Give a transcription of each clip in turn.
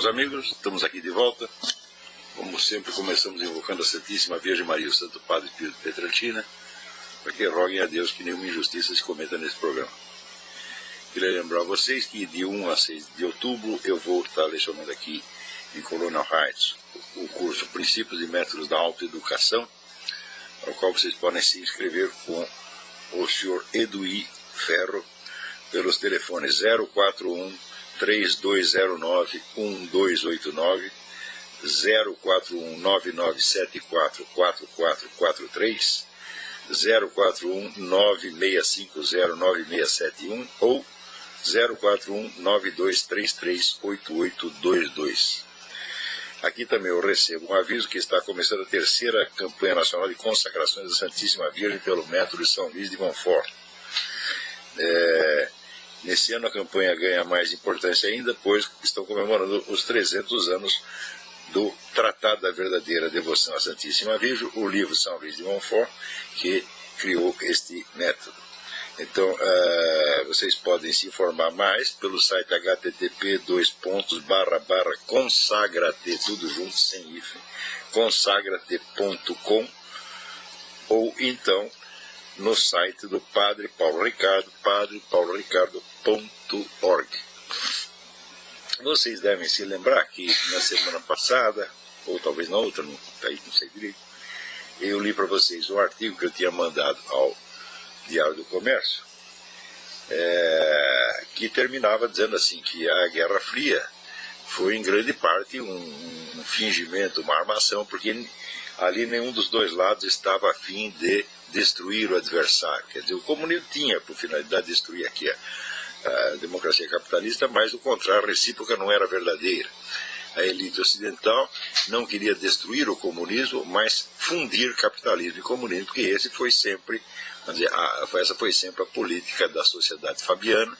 Irmãos amigos, estamos aqui de volta. Como sempre, começamos invocando a Santíssima Virgem Maria e o Santo Padre Pio de Pietrelcina, para que roguem a Deus que nenhuma injustiça se cometa nesse programa. Queria lembrar a vocês que de 1 a 6 de outubro eu vou estar lecionando aqui em Colonial Heights o curso Princípios e Métodos da Autoeducação, ao qual vocês podem se inscrever com o senhor Eduí Ferro pelos telefones 041-3209-1289, 041-9974-4443, 041-9650-9671 ou 041-9233-8822. Aqui também eu recebo um aviso que está começando a terceira campanha nacional de consagrações da Santíssima Virgem pelo método de São Luís de Montfort. Nesse ano a campanha ganha mais importância ainda, pois estão comemorando os 300 anos do Tratado da Verdadeira Devoção à Santíssima Virgem, o livro São Luís de Montfort, que criou este método. Então, vocês podem se informar mais pelo site http://consagrate, tudo junto, sem hífen, consagrate.com, ou então no site do Padre Paulo Ricardo, padrepauloricardo.org. Vocês devem se lembrar que na semana passada, ou talvez na outra, não sei direito, eu li para vocês um artigo que eu tinha mandado ao Diário do Comércio, que terminava dizendo assim, que a Guerra Fria foi em grande parte um fingimento, uma armação, porque ali nenhum dos dois lados estava a fim de destruir o adversário. Quer dizer, o comunismo tinha por finalidade destruir aqui a democracia capitalista, mas o contrário, a recíproca não era verdadeira. A elite ocidental não queria destruir o comunismo, mas fundir capitalismo e comunismo, porque esse foi sempre, essa foi sempre a política da sociedade fabiana,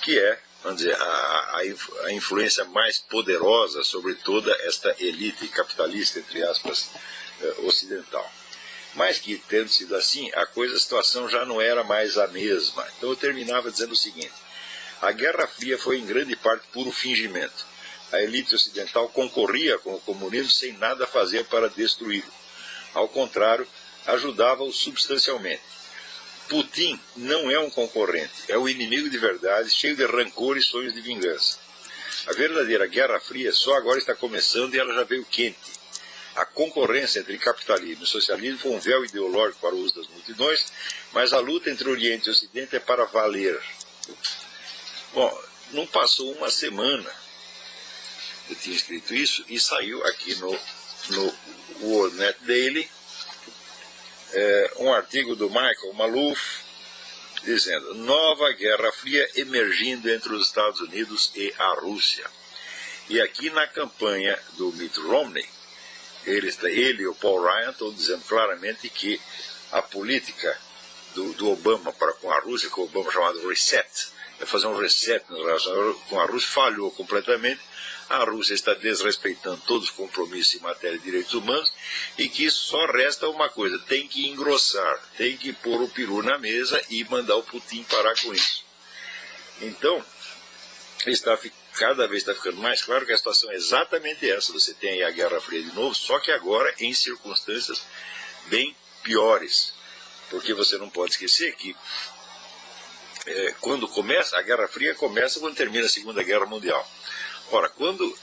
que é, a influência mais poderosa sobre toda esta elite capitalista, entre aspas, ocidental. Mas que, tendo sido assim, a situação já não era mais a mesma. Então eu terminava dizendo o seguinte: a Guerra Fria foi em grande parte puro fingimento. A elite ocidental concorria com o comunismo sem nada fazer para destruí-lo. Ao contrário, ajudava-o substancialmente. Putin não é um concorrente, é o inimigo de verdade, cheio de rancor e sonhos de vingança. A verdadeira Guerra Fria só agora está começando e ela já veio quente. A concorrência entre capitalismo e socialismo foi um véu ideológico para o uso das multidões, mas a luta entre Oriente e Ocidente é para valer. Bom, não passou uma semana, eu tinha escrito isso, e saiu aqui no WorldNet Daily um artigo do Michael Maloof, dizendo: nova Guerra Fria emergindo entre os Estados Unidos e a Rússia. E aqui na campanha do Mitt Romney, ele e o Paul Ryan estão dizendo claramente que a política do Obama para com a Rússia, que o Obama chamado reset, é fazer um reset na relação com a Rússia, falhou completamente. A Rússia está desrespeitando todos os compromissos em matéria de direitos humanos e que só resta uma coisa: tem que engrossar, tem que pôr o peru na mesa e mandar o Putin parar com isso. Então, cada vez está ficando mais claro que a situação é exatamente essa. Você tem aí a Guerra Fria de novo, só que agora em circunstâncias bem piores. Porque você não pode esquecer que quando começa, a Guerra Fria começa quando termina a Segunda Guerra Mundial. Ora, quando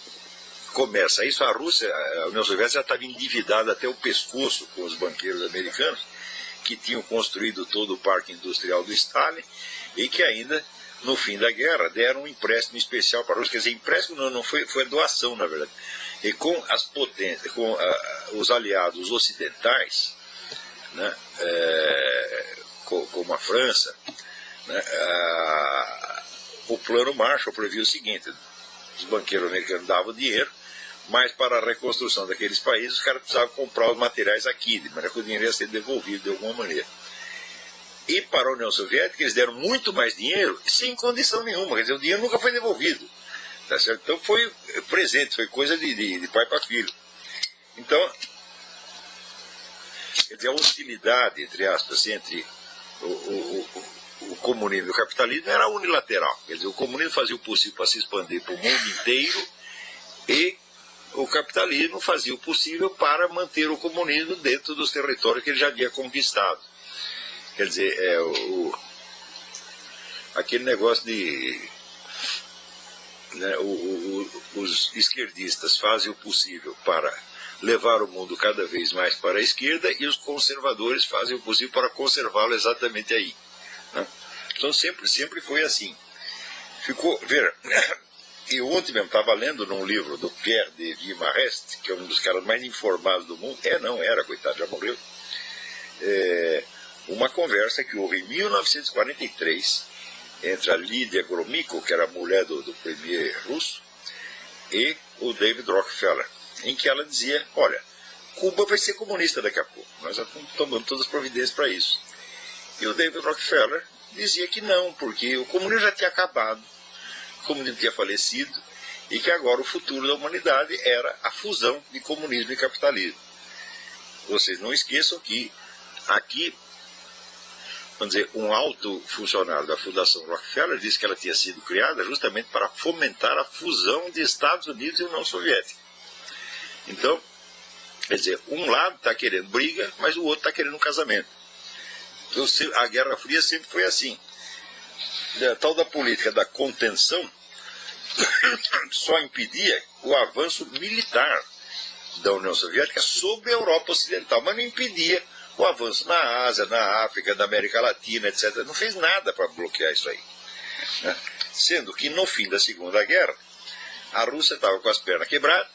começa isso, a Rússia, a União Soviética já estava endividada até o pescoço com os banqueiros americanos, que tinham construído todo o parque industrial do Stalin e que ainda, no fim da guerra, deram um empréstimo especial para a Rússia. Quer dizer, empréstimo não foi doação, na verdade. E com as potências, com os aliados ocidentais, né, como a França, né, o plano Marshall previa o seguinte: os banqueiros americanos davam dinheiro, mas para a reconstrução daqueles países os caras precisavam comprar os materiais aqui, de maneira que o dinheiro ia ser devolvido de alguma maneira. E para a União Soviética eles deram muito mais dinheiro sem condição nenhuma, quer dizer, o dinheiro nunca foi devolvido. Tá certo? Então foi presente, foi coisa de pai para filho. Então, quer dizer, a hostilidade, entre aspas, entre o comunismo e o capitalismo era unilateral. Quer dizer, o comunismo fazia o possível para se expandir para o mundo inteiro E o capitalismo fazia o possível para manter o comunismo dentro dos territórios que ele já havia conquistado. Quer dizer, aquele negócio de... né, os esquerdistas fazem o possível para levar o mundo cada vez mais para a esquerda e os conservadores fazem o possível para conservá-lo exatamente aí. Né? Então sempre foi assim. Ficou, ver, e ontem mesmo estava lendo num livro do Pierre de Vimarest, que é um dos caras mais informados do mundo, não era, coitado, já morreu, uma conversa que houve em 1943 entre a Lídia Gromyko, que era a mulher do premier russo, e o David Rockefeller, em que ela dizia, olha, Cuba vai ser comunista daqui a pouco, nós já estamos tomando todas as providências para isso. E o David Rockefeller dizia que não, porque o comunismo já tinha acabado, o comunismo tinha falecido, e que agora o futuro da humanidade era a fusão de comunismo e capitalismo. Vocês não esqueçam que aqui, vamos dizer, um alto funcionário da Fundação Rockefeller disse que ela tinha sido criada justamente para fomentar a fusão de Estados Unidos e União Soviética. Então, quer dizer, um lado está querendo briga, mas o outro está querendo um casamento. Então, a Guerra Fria sempre foi assim. A tal da política da contenção só impedia o avanço militar da União Soviética sobre a Europa Ocidental, mas não impedia o avanço na Ásia, na África, na América Latina, etc. Não fez nada para bloquear isso aí. Né? Sendo que no fim da Segunda Guerra, a Rússia estava com as pernas quebradas,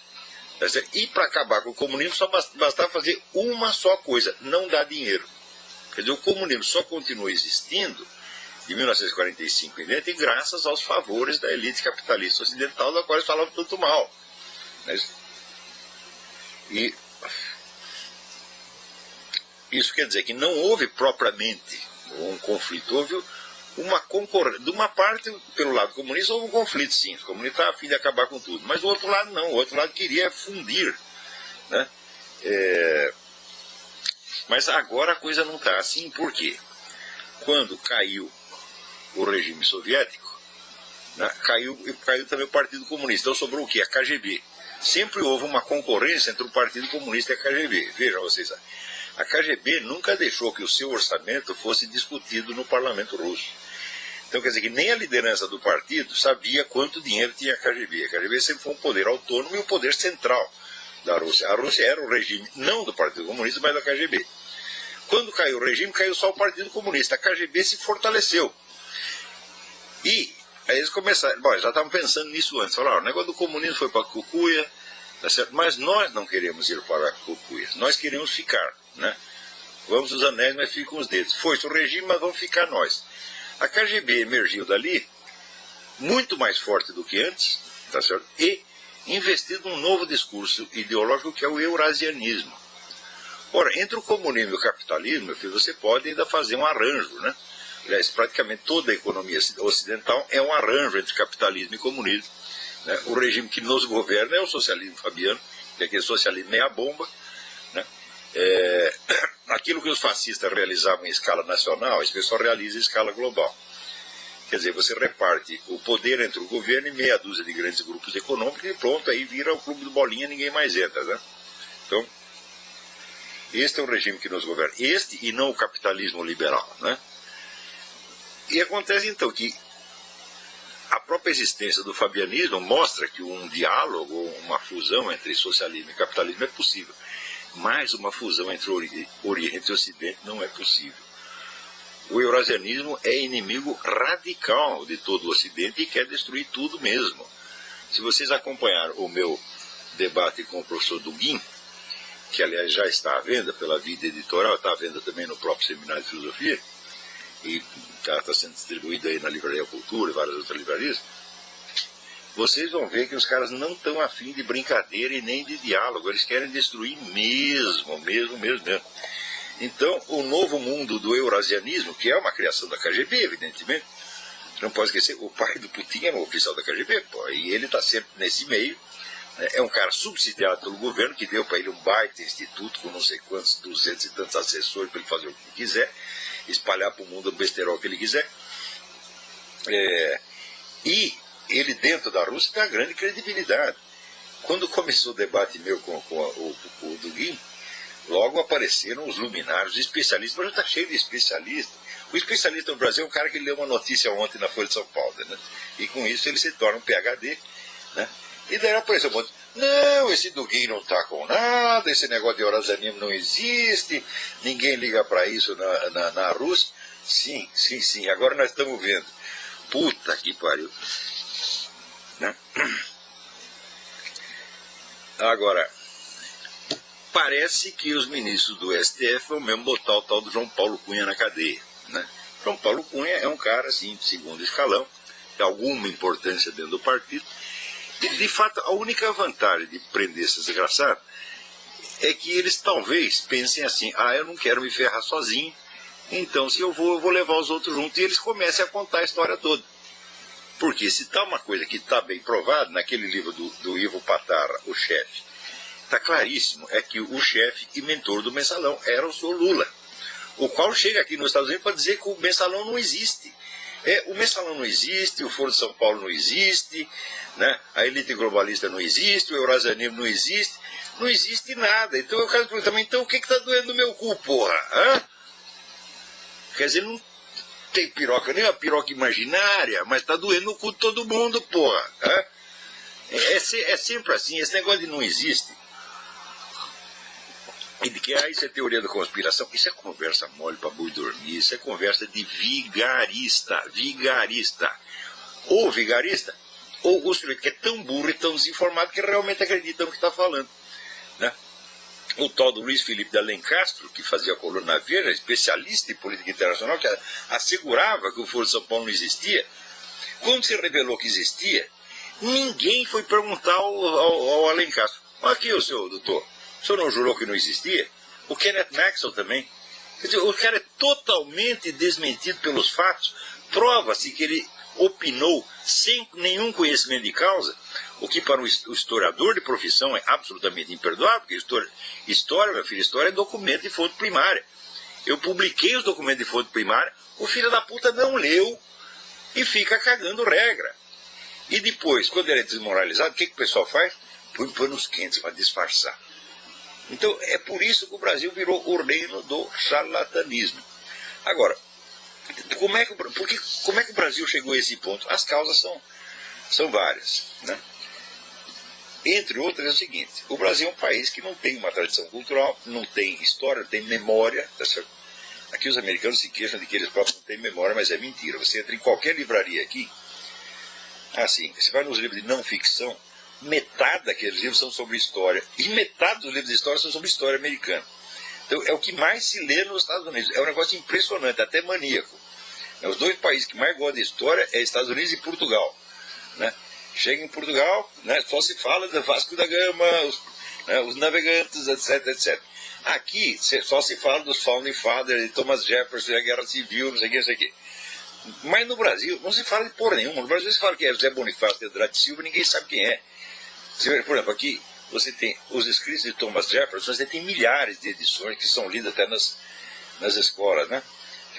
e para acabar com o comunismo só bastava fazer uma só coisa, não dar dinheiro. Quer dizer, o comunismo só continua existindo de 1945 em diante graças aos favores da elite capitalista ocidental, da qual eles falavam tanto mal. E isso quer dizer que não houve propriamente um conflito, houve uma concorrência. De uma parte, pelo lado comunista, houve um conflito, sim. Os comunistas estavam a fim de acabar com tudo. Mas o outro lado não, o outro lado queria fundir. Né? Mas agora a coisa não está assim, por quê? Quando caiu o regime soviético, né, caiu também o Partido Comunista. Então sobrou o quê? A KGB. Sempre houve uma concorrência entre o Partido Comunista e a KGB. Vejam vocês, a KGB nunca deixou que o seu orçamento fosse discutido no parlamento russo. Então quer dizer que nem a liderança do partido sabia quanto dinheiro tinha a KGB. A KGB sempre foi um poder autônomo e um poder central da Rússia. A Rússia era o regime não do Partido Comunista, mas da KGB. Quando caiu o regime, caiu só o Partido Comunista. A KGB se fortaleceu. E aí eles começaram, bom, já estavam pensando nisso antes, falaram, o negócio do comunismo foi para a cucuia, tá certo? Mas nós não queremos ir para a cucuia, nós queremos ficar, né? Vamos os anéis, mas ficam os dedos. Foi-se o regime, mas vamos ficar nós. A KGB emergiu dali muito mais forte do que antes, tá certo? E investido num novo discurso ideológico que é o eurasianismo. Ora, entre o comunismo e o capitalismo, meu filho, você pode ainda fazer um arranjo, né? Aliás, praticamente toda a economia ocidental é um arranjo entre capitalismo e comunismo. Né? O regime que nos governa é o socialismo fabiano, que é aquele socialismo meia-bomba. Né? Aquilo que os fascistas realizavam em escala nacional, esse pessoal realiza em escala global. Quer dizer, você reparte o poder entre o governo e meia dúzia de grandes grupos econômicos e pronto, aí vira o clube do bolinha, ninguém mais entra. Né? Então, este é o regime que nos governa. Este e não o capitalismo liberal, né? E acontece então que a própria existência do fabianismo mostra que um diálogo, uma fusão entre socialismo e capitalismo é possível. Mas uma fusão entre Oriente e Ocidente não é possível. O eurasianismo é inimigo radical de todo o Ocidente e quer destruir tudo mesmo. Se vocês acompanharam o meu debate com o professor Dugin, que aliás já está à venda pela Vida Editorial, está à venda também no próprio Seminário de Filosofia, e está sendo distribuído aí na Livraria Cultura e várias outras livrarias, vocês vão ver que os caras não estão a fim de brincadeira e nem de diálogo, eles querem destruir mesmo. Então, o novo mundo do eurasianismo, que é uma criação da KGB, evidentemente, não pode esquecer, o pai do Putin é um oficial da KGB, pô, e ele está sempre nesse meio, né, é um cara subsidiado pelo governo, que deu para ele um baita instituto com não sei quantos, 200 e tantos assessores para ele fazer o que quiser, espalhar para o mundo o besterol que ele quiser. E ele dentro da Rússia tem uma grande credibilidade. Quando começou o debate meu com o Duguin, logo apareceram os luminários, os especialistas, mas já está cheio de especialistas. O especialista no Brasil é um cara que leu uma notícia ontem na Folha de São Paulo, né? E com isso ele se torna um PhD, né? E daí apareceu um monte. Não, esse Duguin não está com nada, esse negócio de Orazanimo não existe, ninguém liga para isso na Rússia. Sim, agora nós estamos vendo. Puta que pariu. Né? Agora, parece que os ministros do STF vão mesmo botar o tal do João Paulo Cunha na cadeia. Né? João Paulo Cunha é um cara, assim, de segundo escalão, de alguma importância dentro do partido. E, de fato, a única vantagem de prender esses desgraçados é que eles talvez pensem assim, eu não quero me ferrar sozinho, então se eu vou levar os outros junto, e eles comecem a contar a história toda. Porque se está uma coisa que está bem provada, naquele livro do Ivo Patarra, O Chefe, está claríssimo, é que o chefe e mentor do Mensalão era o senhor Lula, o qual chega aqui nos Estados Unidos para dizer que o Mensalão não existe. O Mensalão não existe, o Foro de São Paulo não existe, né? A elite globalista não existe, o Eurasianismo não existe nada. Então eu quero perguntar, então o que está doendo no meu cu, porra? Hã? Quer dizer, não tem piroca, nem uma piroca imaginária, mas está doendo no cu de todo mundo, porra. Hã? É sempre assim, esse negócio de não existe. E de que isso é teoria da conspiração, isso é conversa mole para boi dormir, isso é conversa de vigarista. Ou vigarista, ou o sujeito que é tão burro e tão desinformado que realmente acredita no que está falando. Né? O tal do Luiz Felipe de Alencastro, que fazia a coluna na Veja, especialista em política internacional, que assegurava que o Foro de São Paulo não existia, quando se revelou que existia, ninguém foi perguntar ao Alencastro, aqui o senhor doutor, o senhor não jurou que não existia? O Kenneth Maxwell também. Quer dizer, o cara é totalmente desmentido pelos fatos. Prova-se que ele opinou sem nenhum conhecimento de causa, o que para o historiador de profissão é absolutamente imperdoável, porque história, meu filho, história é documento de fonte primária. Eu publiquei os documentos de fonte primária, o filho da puta não leu e fica cagando regra. E depois, quando ele é desmoralizado, o que o pessoal faz? Põe panos quentes para disfarçar. Então, é por isso que o Brasil virou o reino do charlatanismo. Agora, como é que o Brasil chegou a esse ponto? As causas são várias. Né? Entre outras, é o seguinte, o Brasil é um país que não tem uma tradição cultural, não tem história, não tem memória. Tá certo? Aqui os americanos se queixam de que eles próprios não têm memória, mas é mentira. Você entra em qualquer livraria aqui, assim, você vai nos livros de não ficção, metade daqueles livros são sobre história, e metade dos livros de história são sobre história americana. Então é o que mais se lê nos Estados Unidos. É um negócio impressionante, até maníaco. Os dois países que mais gostam de história é Estados Unidos e Portugal. Né? Chega em Portugal, né, só se fala de Vasco da Gama, os navegantes, etc. Aqui só se fala dos Founding Fathers, de Thomas Jefferson, da Guerra Civil, não sei o que. Mas no Brasil não se fala de porra nenhuma. No Brasil se fala que é José Bonifácio de Andrade Silva, ninguém sabe quem é. Por exemplo, aqui você tem os escritos de Thomas Jefferson, você tem milhares de edições que são lidas até nas escolas. Né?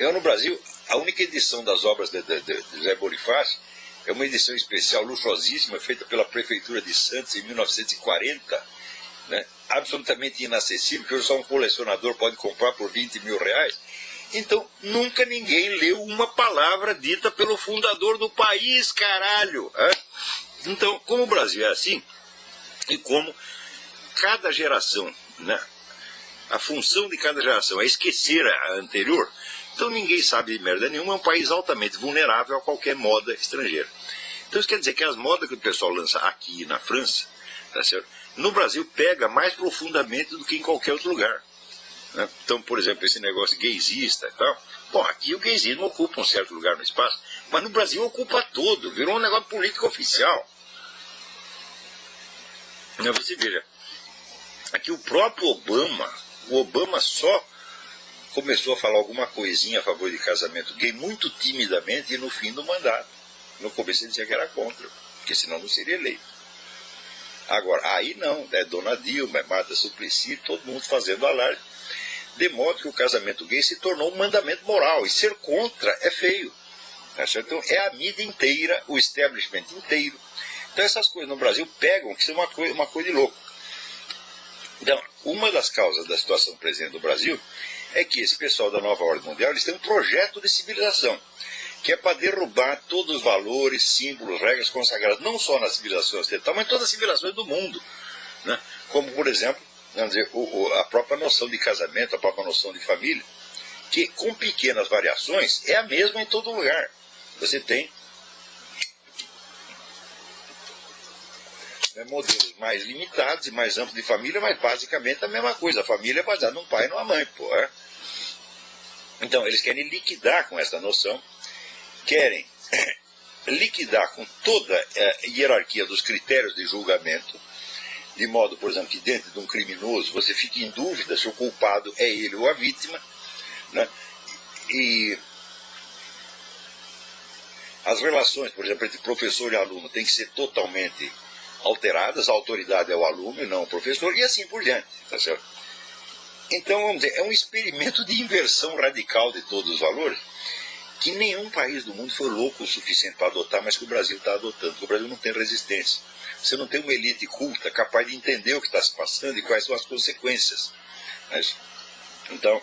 No Brasil, a única edição das obras de José Bonifácio é uma edição especial luxuosíssima, feita pela Prefeitura de Santos em 1940, né? Absolutamente inacessível, que hoje só um colecionador pode comprar por 20 mil reais. Então, nunca ninguém leu uma palavra dita pelo fundador do país, caralho! Então, como o Brasil é assim, e como cada geração, né, a função de cada geração é esquecer a anterior, então ninguém sabe de merda nenhuma, é um país altamente vulnerável a qualquer moda estrangeira. Então isso quer dizer que as modas que o pessoal lança aqui na França, tá certo? No Brasil pega mais profundamente do que em qualquer outro lugar. Né? Então, por exemplo, esse negócio gaysista e tal, bom, aqui o gaysismo ocupa um certo lugar no espaço, mas no Brasil ocupa todo, virou um negócio político oficial. Você veja, aqui o próprio Obama só começou a falar alguma coisinha a favor de casamento gay muito timidamente e no fim do mandato. No começo ele dizia que era contra, porque senão não seria eleito. Agora, aí não, é Dona Dilma, é Marta Suplicy, todo mundo fazendo alarde, de modo que o casamento gay se tornou um mandamento moral, e ser contra é feio. Então é a mídia inteira, o establishment inteiro, Então essas coisas no Brasil pegam, que são uma coisa de louco. Então, uma das causas da situação presente do Brasil é que esse pessoal da nova ordem mundial, eles têm um projeto de civilização, que é para derrubar todos os valores, símbolos, regras consagradas, não só na civilização ocidental, mas em todas as civilizações do mundo, né? Como, por exemplo, vamos dizer, a própria noção de casamento, a própria noção de família, que com pequenas variações é a mesma em todo lugar. Você tem modelos mais limitados e mais amplos de família, mas basicamente a mesma coisa. A família é baseada num pai e numa mãe, pô. Então, eles querem liquidar com essa noção, querem liquidar com toda a hierarquia dos critérios de julgamento, de modo, por exemplo, que dentro de um criminoso você fique em dúvida se o culpado é ele ou a vítima, né? E as relações, por exemplo, entre professor e aluno têm que ser totalmente alteradas, a autoridade é o aluno e não o professor, e assim por diante, tá certo? Então, vamos dizer, é um experimento de inversão radical de todos os valores, que nenhum país do mundo foi louco o suficiente para adotar, mas que o Brasil está adotando, porque o Brasil não tem resistência. Você não tem uma elite culta capaz de entender o que está se passando e quais são as consequências. Mas, então,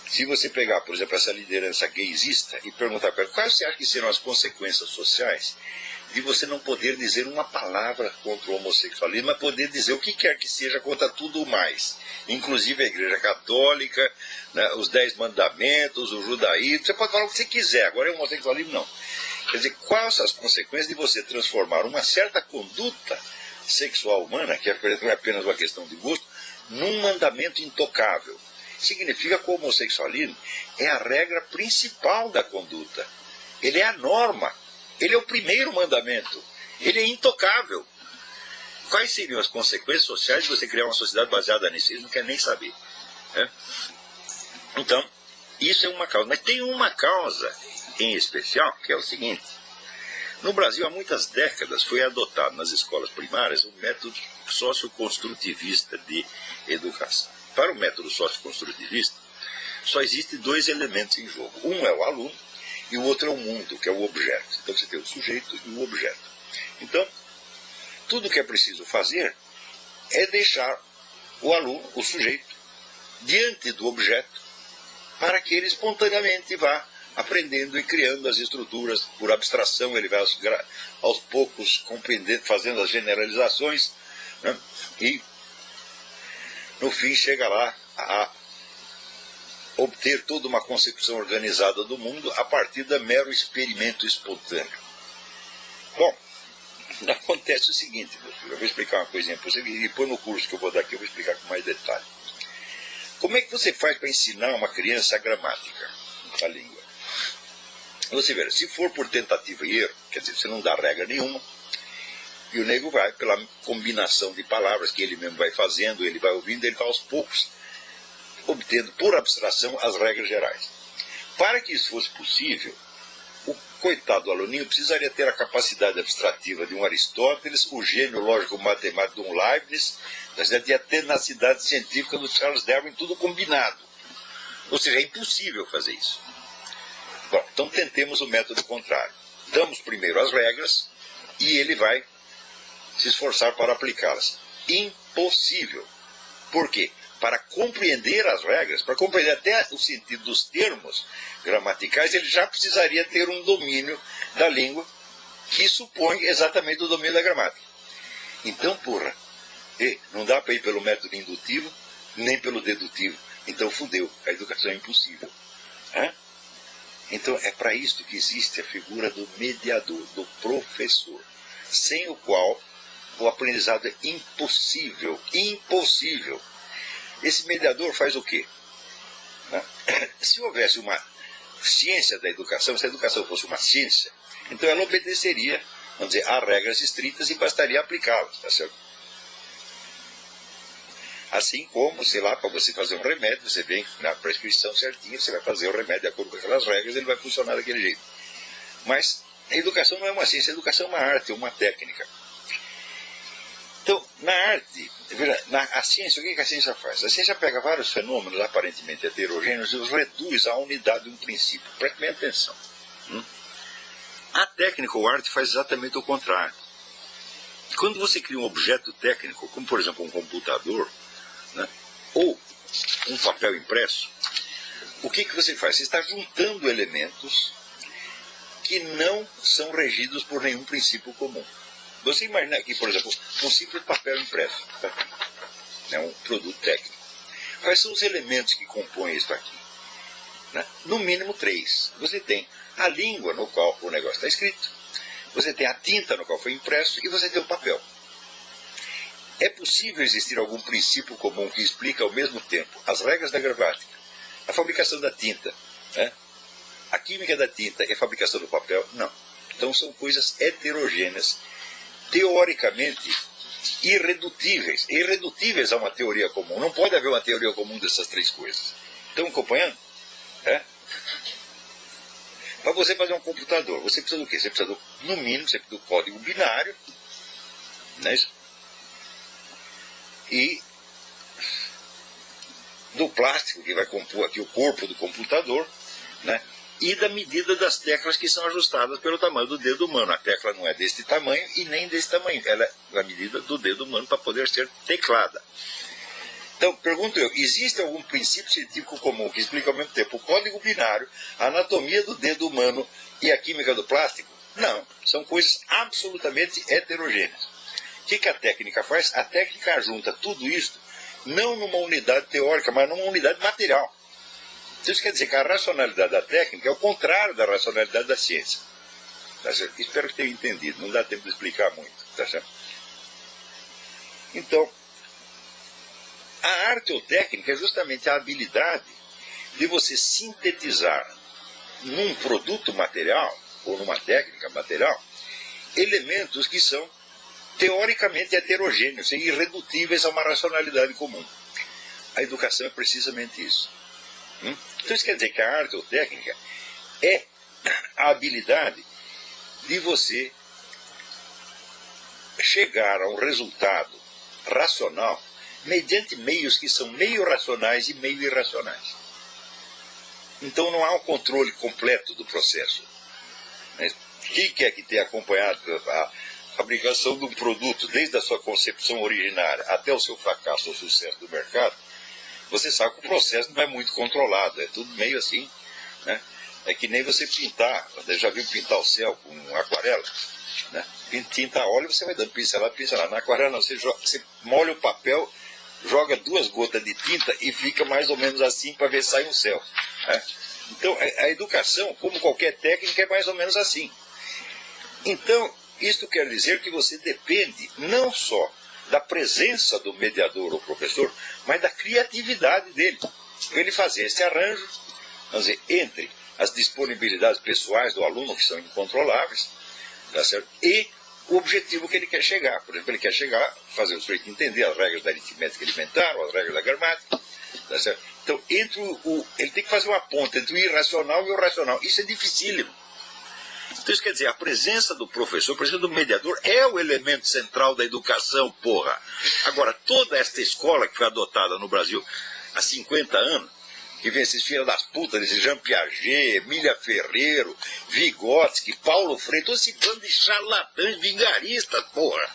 se você pegar, por exemplo, essa liderança gaysista e perguntar para ela quais você acha que serão as consequências sociais de você não poder dizer uma palavra contra o homossexualismo, mas poder dizer o que quer que seja contra tudo mais, inclusive a Igreja Católica, né, os 10 mandamentos, o judaísmo, você pode falar o que você quiser, agora o homossexualismo não. Quer dizer, quais são as consequências de você transformar uma certa conduta sexual humana, que não é apenas uma questão de gosto, num mandamento intocável? Significa que o homossexualismo é a regra principal da conduta, ele é a norma. Ele é o primeiro mandamento. Ele é intocável. Quais seriam as consequências sociais de você criar uma sociedade baseada nisso? Eles não querem nem saber. Né? Então, isso é uma causa. Mas tem uma causa em especial, que é o seguinte. No Brasil, há muitas décadas, foi adotado nas escolas primárias um método socioconstrutivista de educação. Para o método socioconstrutivista, só existem 2 elementos em jogo. Um é o aluno, e o outro é o mundo, que é o objeto. Então você tem o sujeito e o objeto. Então, tudo que é preciso fazer é deixar o aluno, o sujeito, diante do objeto, para que ele espontaneamente vá aprendendo e criando as estruturas. Por abstração, ele vai aos poucos compreendendo, fazendo as generalizações, né? E no fim chega lá a obter toda uma concepção organizada do mundo a partir da mero experimento espontâneo. Bom, acontece o seguinte, meu filho, eu vou explicar uma coisinha para você, e depois no curso que eu vou dar aqui eu vou explicar com mais detalhe. Como é que você faz para ensinar uma criança a gramática, a língua? Você vê, se for por tentativa e erro, quer dizer, você não dá regra nenhuma, e o nego vai pela combinação de palavras que ele mesmo vai fazendo, ele vai ouvindo, ele vai aos poucos obtendo por abstração as regras gerais. Para que isso fosse possível, o coitado do aluninho precisaria ter a capacidade abstrativa de um Aristóteles, o gênio lógico-matemático de um Leibniz, e a tenacidade científica do Charles Darwin, tudo combinado. Ou seja, é impossível fazer isso. Bom, então tentemos o método contrário. Damos primeiro as regras e ele vai se esforçar para aplicá-las. Impossível. Por quê? Para compreender as regras, para compreender até o sentido dos termos gramaticais, ele já precisaria ter um domínio da língua que supõe exatamente o domínio da gramática. Então, não dá para ir pelo método indutivo, nem pelo dedutivo. Então, fudeu, a educação é impossível. Então, é para isso que existe a figura do mediador, do professor, sem o qual o aprendizado é impossível, impossível. Esse mediador faz o quê? Se houvesse uma ciência da educação, se a educação fosse uma ciência, então ela obedeceria, vamos dizer, a regras estritas e bastaria aplicá-las, tá certo? Assim como, sei lá, para você fazer um remédio, você vem na prescrição certinha, você vai fazer o remédio de acordo com aquelas regras, ele vai funcionar daquele jeito. Mas a educação não é uma ciência, a educação é uma arte, é uma técnica. Então, na arte, a ciência, o que a ciência faz? A ciência pega vários fenômenos aparentemente heterogêneos e os reduz à unidade de um princípio. Preste bem atenção. A técnica ou arte faz exatamente o contrário. Quando você cria um objeto técnico, como por exemplo um computador, né, ou um papel impresso, o que você faz? Você está juntando elementos que não são regidos por nenhum princípio comum. Você imagina aqui, por exemplo, um simples papel impresso, tá? É um produto técnico. Quais são os elementos que compõem isso aqui? Né? No mínimo 3. Você tem a língua no qual o negócio está escrito, você tem a tinta no qual foi impresso e você tem o papel. É possível existir algum princípio comum que explica ao mesmo tempo as regras da gramática, a fabricação da tinta, né? A química da tinta e a fabricação do papel? Não. Então são coisas heterogêneas, teoricamente irredutíveis. Irredutíveis a uma teoria comum. Não pode haver uma teoria comum dessas 3 coisas. Estão acompanhando? Para você fazer um computador, você precisa do quê? Você precisa, no mínimo, você precisa do código binário, não é isso? E do plástico que vai compor aqui o corpo do computador, né? E da medida das teclas que são ajustadas pelo tamanho do dedo humano. A tecla não é deste tamanho e nem desse tamanho. Ela é da medida do dedo humano para poder ser teclada. Então, pergunto eu, existe algum princípio científico comum que explica ao mesmo tempo o código binário, a anatomia do dedo humano e a química do plástico? Não, são coisas absolutamente heterogêneas. O que a técnica faz? A técnica junta tudo isso, não numa unidade teórica, mas numa unidade material. Então isso quer dizer que a racionalidade da técnica é o contrário da racionalidade da ciência. Tá certo? Espero que tenha entendido, não dá tempo de explicar muito. Tá certo? Então, a arte ou técnica é justamente a habilidade de você sintetizar num produto material, ou numa técnica material, elementos que são teoricamente heterogêneos e irredutíveis a uma racionalidade comum. A educação é precisamente isso. Então isso quer dizer que a arte ou técnica é a habilidade de você chegar a um resultado racional mediante meios que são meio racionais e meio irracionais. Então não há um controle completo do processo. Quem quer que tenha acompanhado a fabricação de um produto, desde a sua concepção originária até o seu fracasso ou sucesso do mercado, você sabe que o processo não é muito controlado, é tudo meio assim, né? É que nem você pintar, você já viu pintar o céu com aquarela? Né? Tinta a óleo, você vai dando pincelada, pincelada. Na aquarela não, você molha o papel, joga 2 gotas de tinta e fica mais ou menos assim para ver se sai um céu. Né? Então, a educação, como qualquer técnica, é mais ou menos assim. Então, isto quer dizer que você depende não só da presença do mediador ou professor, mas da criatividade dele. Ele fazer esse arranjo, vamos dizer, entre as disponibilidades pessoais do aluno, que são incontroláveis, tá certo? E o objetivo que ele quer chegar. Por exemplo, ele quer chegar a fazer o sujeito entender as regras da aritmética elementar, ou as regras da gramática, tá certo? Então, ele tem que fazer uma ponte entre o irracional e o racional. Isso é dificílimo. Então isso quer dizer, a presença do professor, a presença do mediador é o elemento central da educação, porra. Agora, toda esta escola que foi adotada no Brasil há 50 anos, que vem esses filhos das putas, esse Jean Piaget, Emília Ferreiro, Vygotsky, Paulo Freire, todo esse bando de charlatães vigaristas, porra.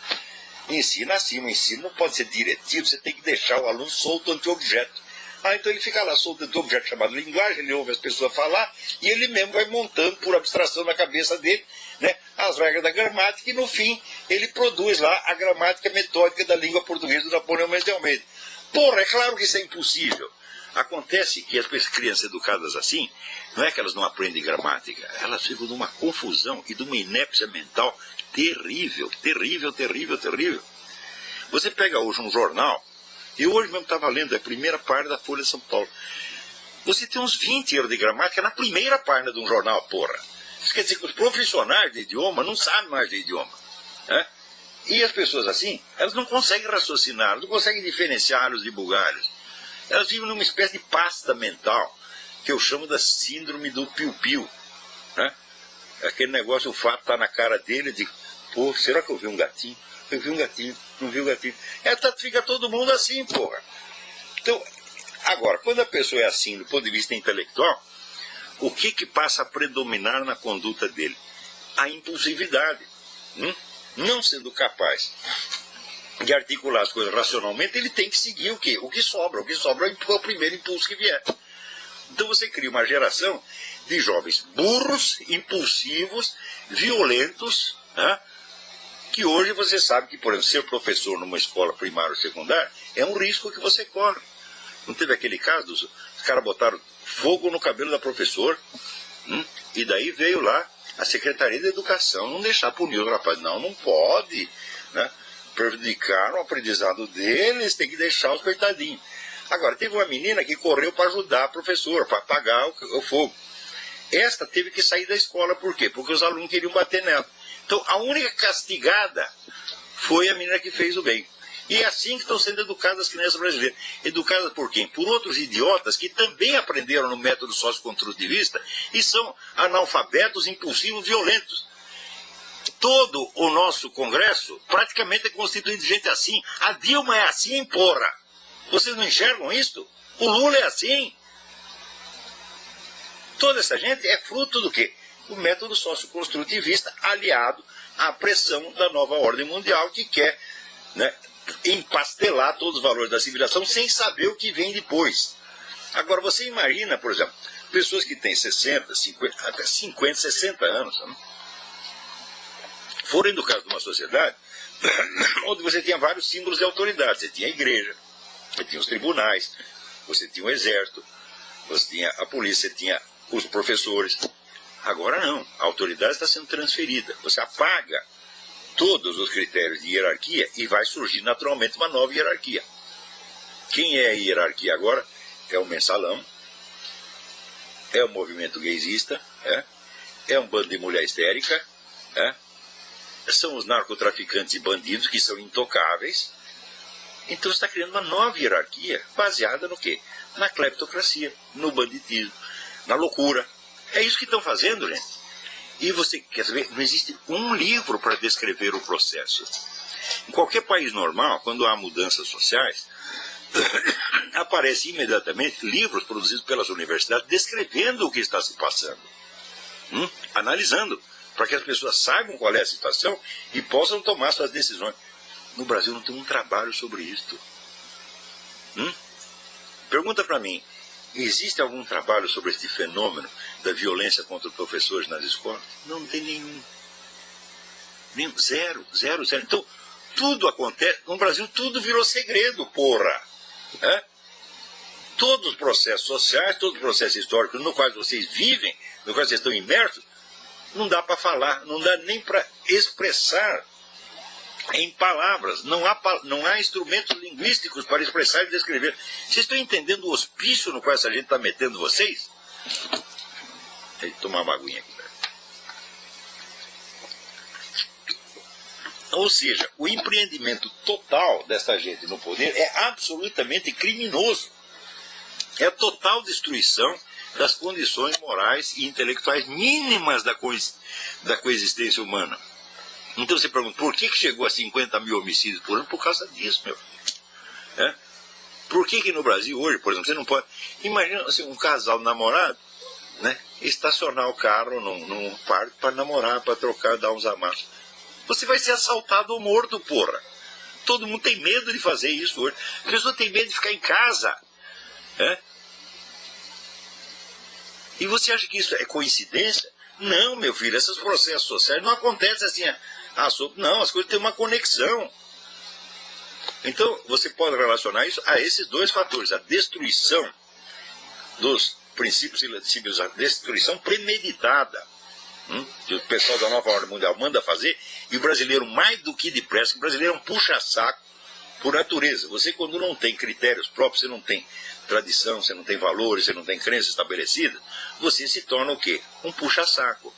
Ensina assim, o ensino não pode ser diretivo, você tem que deixar o aluno solto ante o objeto. Então ele fica lá solto dentro do objeto chamado linguagem, ele ouve as pessoas falar e ele mesmo vai montando por abstração na cabeça dele, né, as regras da gramática e no fim ele produz lá a gramática metódica da língua portuguesa do Napoleão Mendes de Almeida. Porra, é claro que isso é impossível. Acontece que as crianças educadas assim, não é que elas não aprendem gramática, elas ficam numa confusão e de uma inépcia mental terrível, terrível, terrível, terrível. Você pega hoje um jornal, eu hoje mesmo estava lendo a primeira página da Folha de São Paulo. Você tem uns 20 erros de gramática na primeira página de um jornal, porra. Isso quer dizer que os profissionais de idioma não sabem mais de idioma. Né? E as pessoas assim, elas não conseguem raciocinar, não conseguem diferenciá-los de bugalhos. Elas vivem numa espécie de pasta mental, que eu chamo da síndrome do piu-piu. Né? Aquele negócio, o fato está na cara dele, de, pô, será que eu vi um gatinho? Eu vi um gatinho, não vi um gatinho. Fica todo mundo assim, porra. Então, agora, quando a pessoa é assim, do ponto de vista intelectual, o que passa a predominar na conduta dele? a impulsividade. Não sendo capaz de articular as coisas racionalmente, ele tem que seguir o quê? O que sobra. O que sobra é o primeiro impulso que vier. Então você cria uma geração de jovens burros, impulsivos, violentos, né? Que hoje você sabe que, por exemplo, ser professor numa escola primária ou secundária é um risco que você corre. Não teve aquele caso, os caras botaram fogo no cabelo da professora, e daí veio lá a Secretaria de Educação não deixar punir o rapaz. Não pode, né? Prejudicar o aprendizado deles, tem que deixar os coitadinhos. Agora, teve uma menina que correu para ajudar a professora, para apagar o fogo. Esta teve que sair da escola, por quê? Porque os alunos queriam bater nela. Então, a única castigada foi a menina que fez o bem. E é assim que estão sendo educadas as crianças brasileiras. Educadas por quem? Por outros idiotas que também aprenderam no método socioconstrutivista e são analfabetos, impulsivos, violentos. Todo o nosso Congresso praticamente é constituído de gente assim. A Dilma é assim, porra. Vocês não enxergam isso? O Lula é assim. Toda essa gente é fruto do quê? O método socioconstrutivista aliado à pressão da nova ordem mundial que quer, né, empastelar todos os valores da civilização sem saber o que vem depois. Agora, você imagina, por exemplo, pessoas que têm 60, 50, até 50, 60 anos, né, foram educados numa sociedade onde você tinha vários símbolos de autoridade. Você tinha a igreja, você tinha os tribunais, você tinha o exército, você tinha a polícia, você tinha os professores. Agora não, a autoridade está sendo transferida. Você apaga todos os critérios de hierarquia e vai surgir naturalmente uma nova hierarquia. Quem é a hierarquia agora? É o mensalão, é o movimento gaysista, é um bando de mulher histérica, são os narcotraficantes e bandidos que são intocáveis. Então você está criando uma nova hierarquia baseada no quê? Na cleptocracia, no banditismo, na loucura. É isso que estão fazendo, gente. E você quer saber, não existe um livro para descrever o processo. Em qualquer país normal, quando há mudanças sociais, aparecem imediatamente livros produzidos pelas universidades descrevendo o que está se passando, analisando, para que as pessoas saibam qual é a situação e possam tomar suas decisões. No Brasil não tem um trabalho sobre isto. Pergunta para mim, existe algum trabalho sobre este fenômeno da violência contra os professores nas escolas? Não tem nenhum. Zero. Então, tudo acontece. No Brasil, tudo virou segredo, porra. Todos os processos sociais, todos os processos históricos no quais vocês vivem, no quais vocês estão imersos, não dá para falar, não dá nem para expressar em palavras. Não há instrumentos linguísticos para expressar e descrever. Vocês estão entendendo o hospício no qual essa gente está metendo vocês? Tem que tomar uma aguinha aqui. Ou seja, o empreendimento total dessa gente no poder é absolutamente criminoso. É a total destruição das condições morais e intelectuais mínimas da coexistência humana. Então você pergunta, por que chegou a 50 mil homicídios por ano? Por causa disso, meu filho. Por que no Brasil hoje, por exemplo, você não pode... Imagina assim, um casal namorado, né, estacionar o carro num parque para namorar, para trocar, dar uns amassos. Você vai ser assaltado ou morto, porra. Todo mundo tem medo de fazer isso hoje. A pessoa tem medo de ficar em casa. E você acha que isso é coincidência? Não, meu filho, esses processos sociais não acontecem assim. Não, as coisas têm uma conexão. Então, você pode relacionar isso a esses dois fatores. A destruição dos princípios civilizatórios, destruição premeditada, que o pessoal da nova ordem mundial manda fazer, e o brasileiro, mais do que depressa, o brasileiro é um puxa-saco por natureza. Você, quando não tem critérios próprios, você não tem tradição, você não tem valores, você não tem crença estabelecida, você se torna o quê? Um puxa-saco.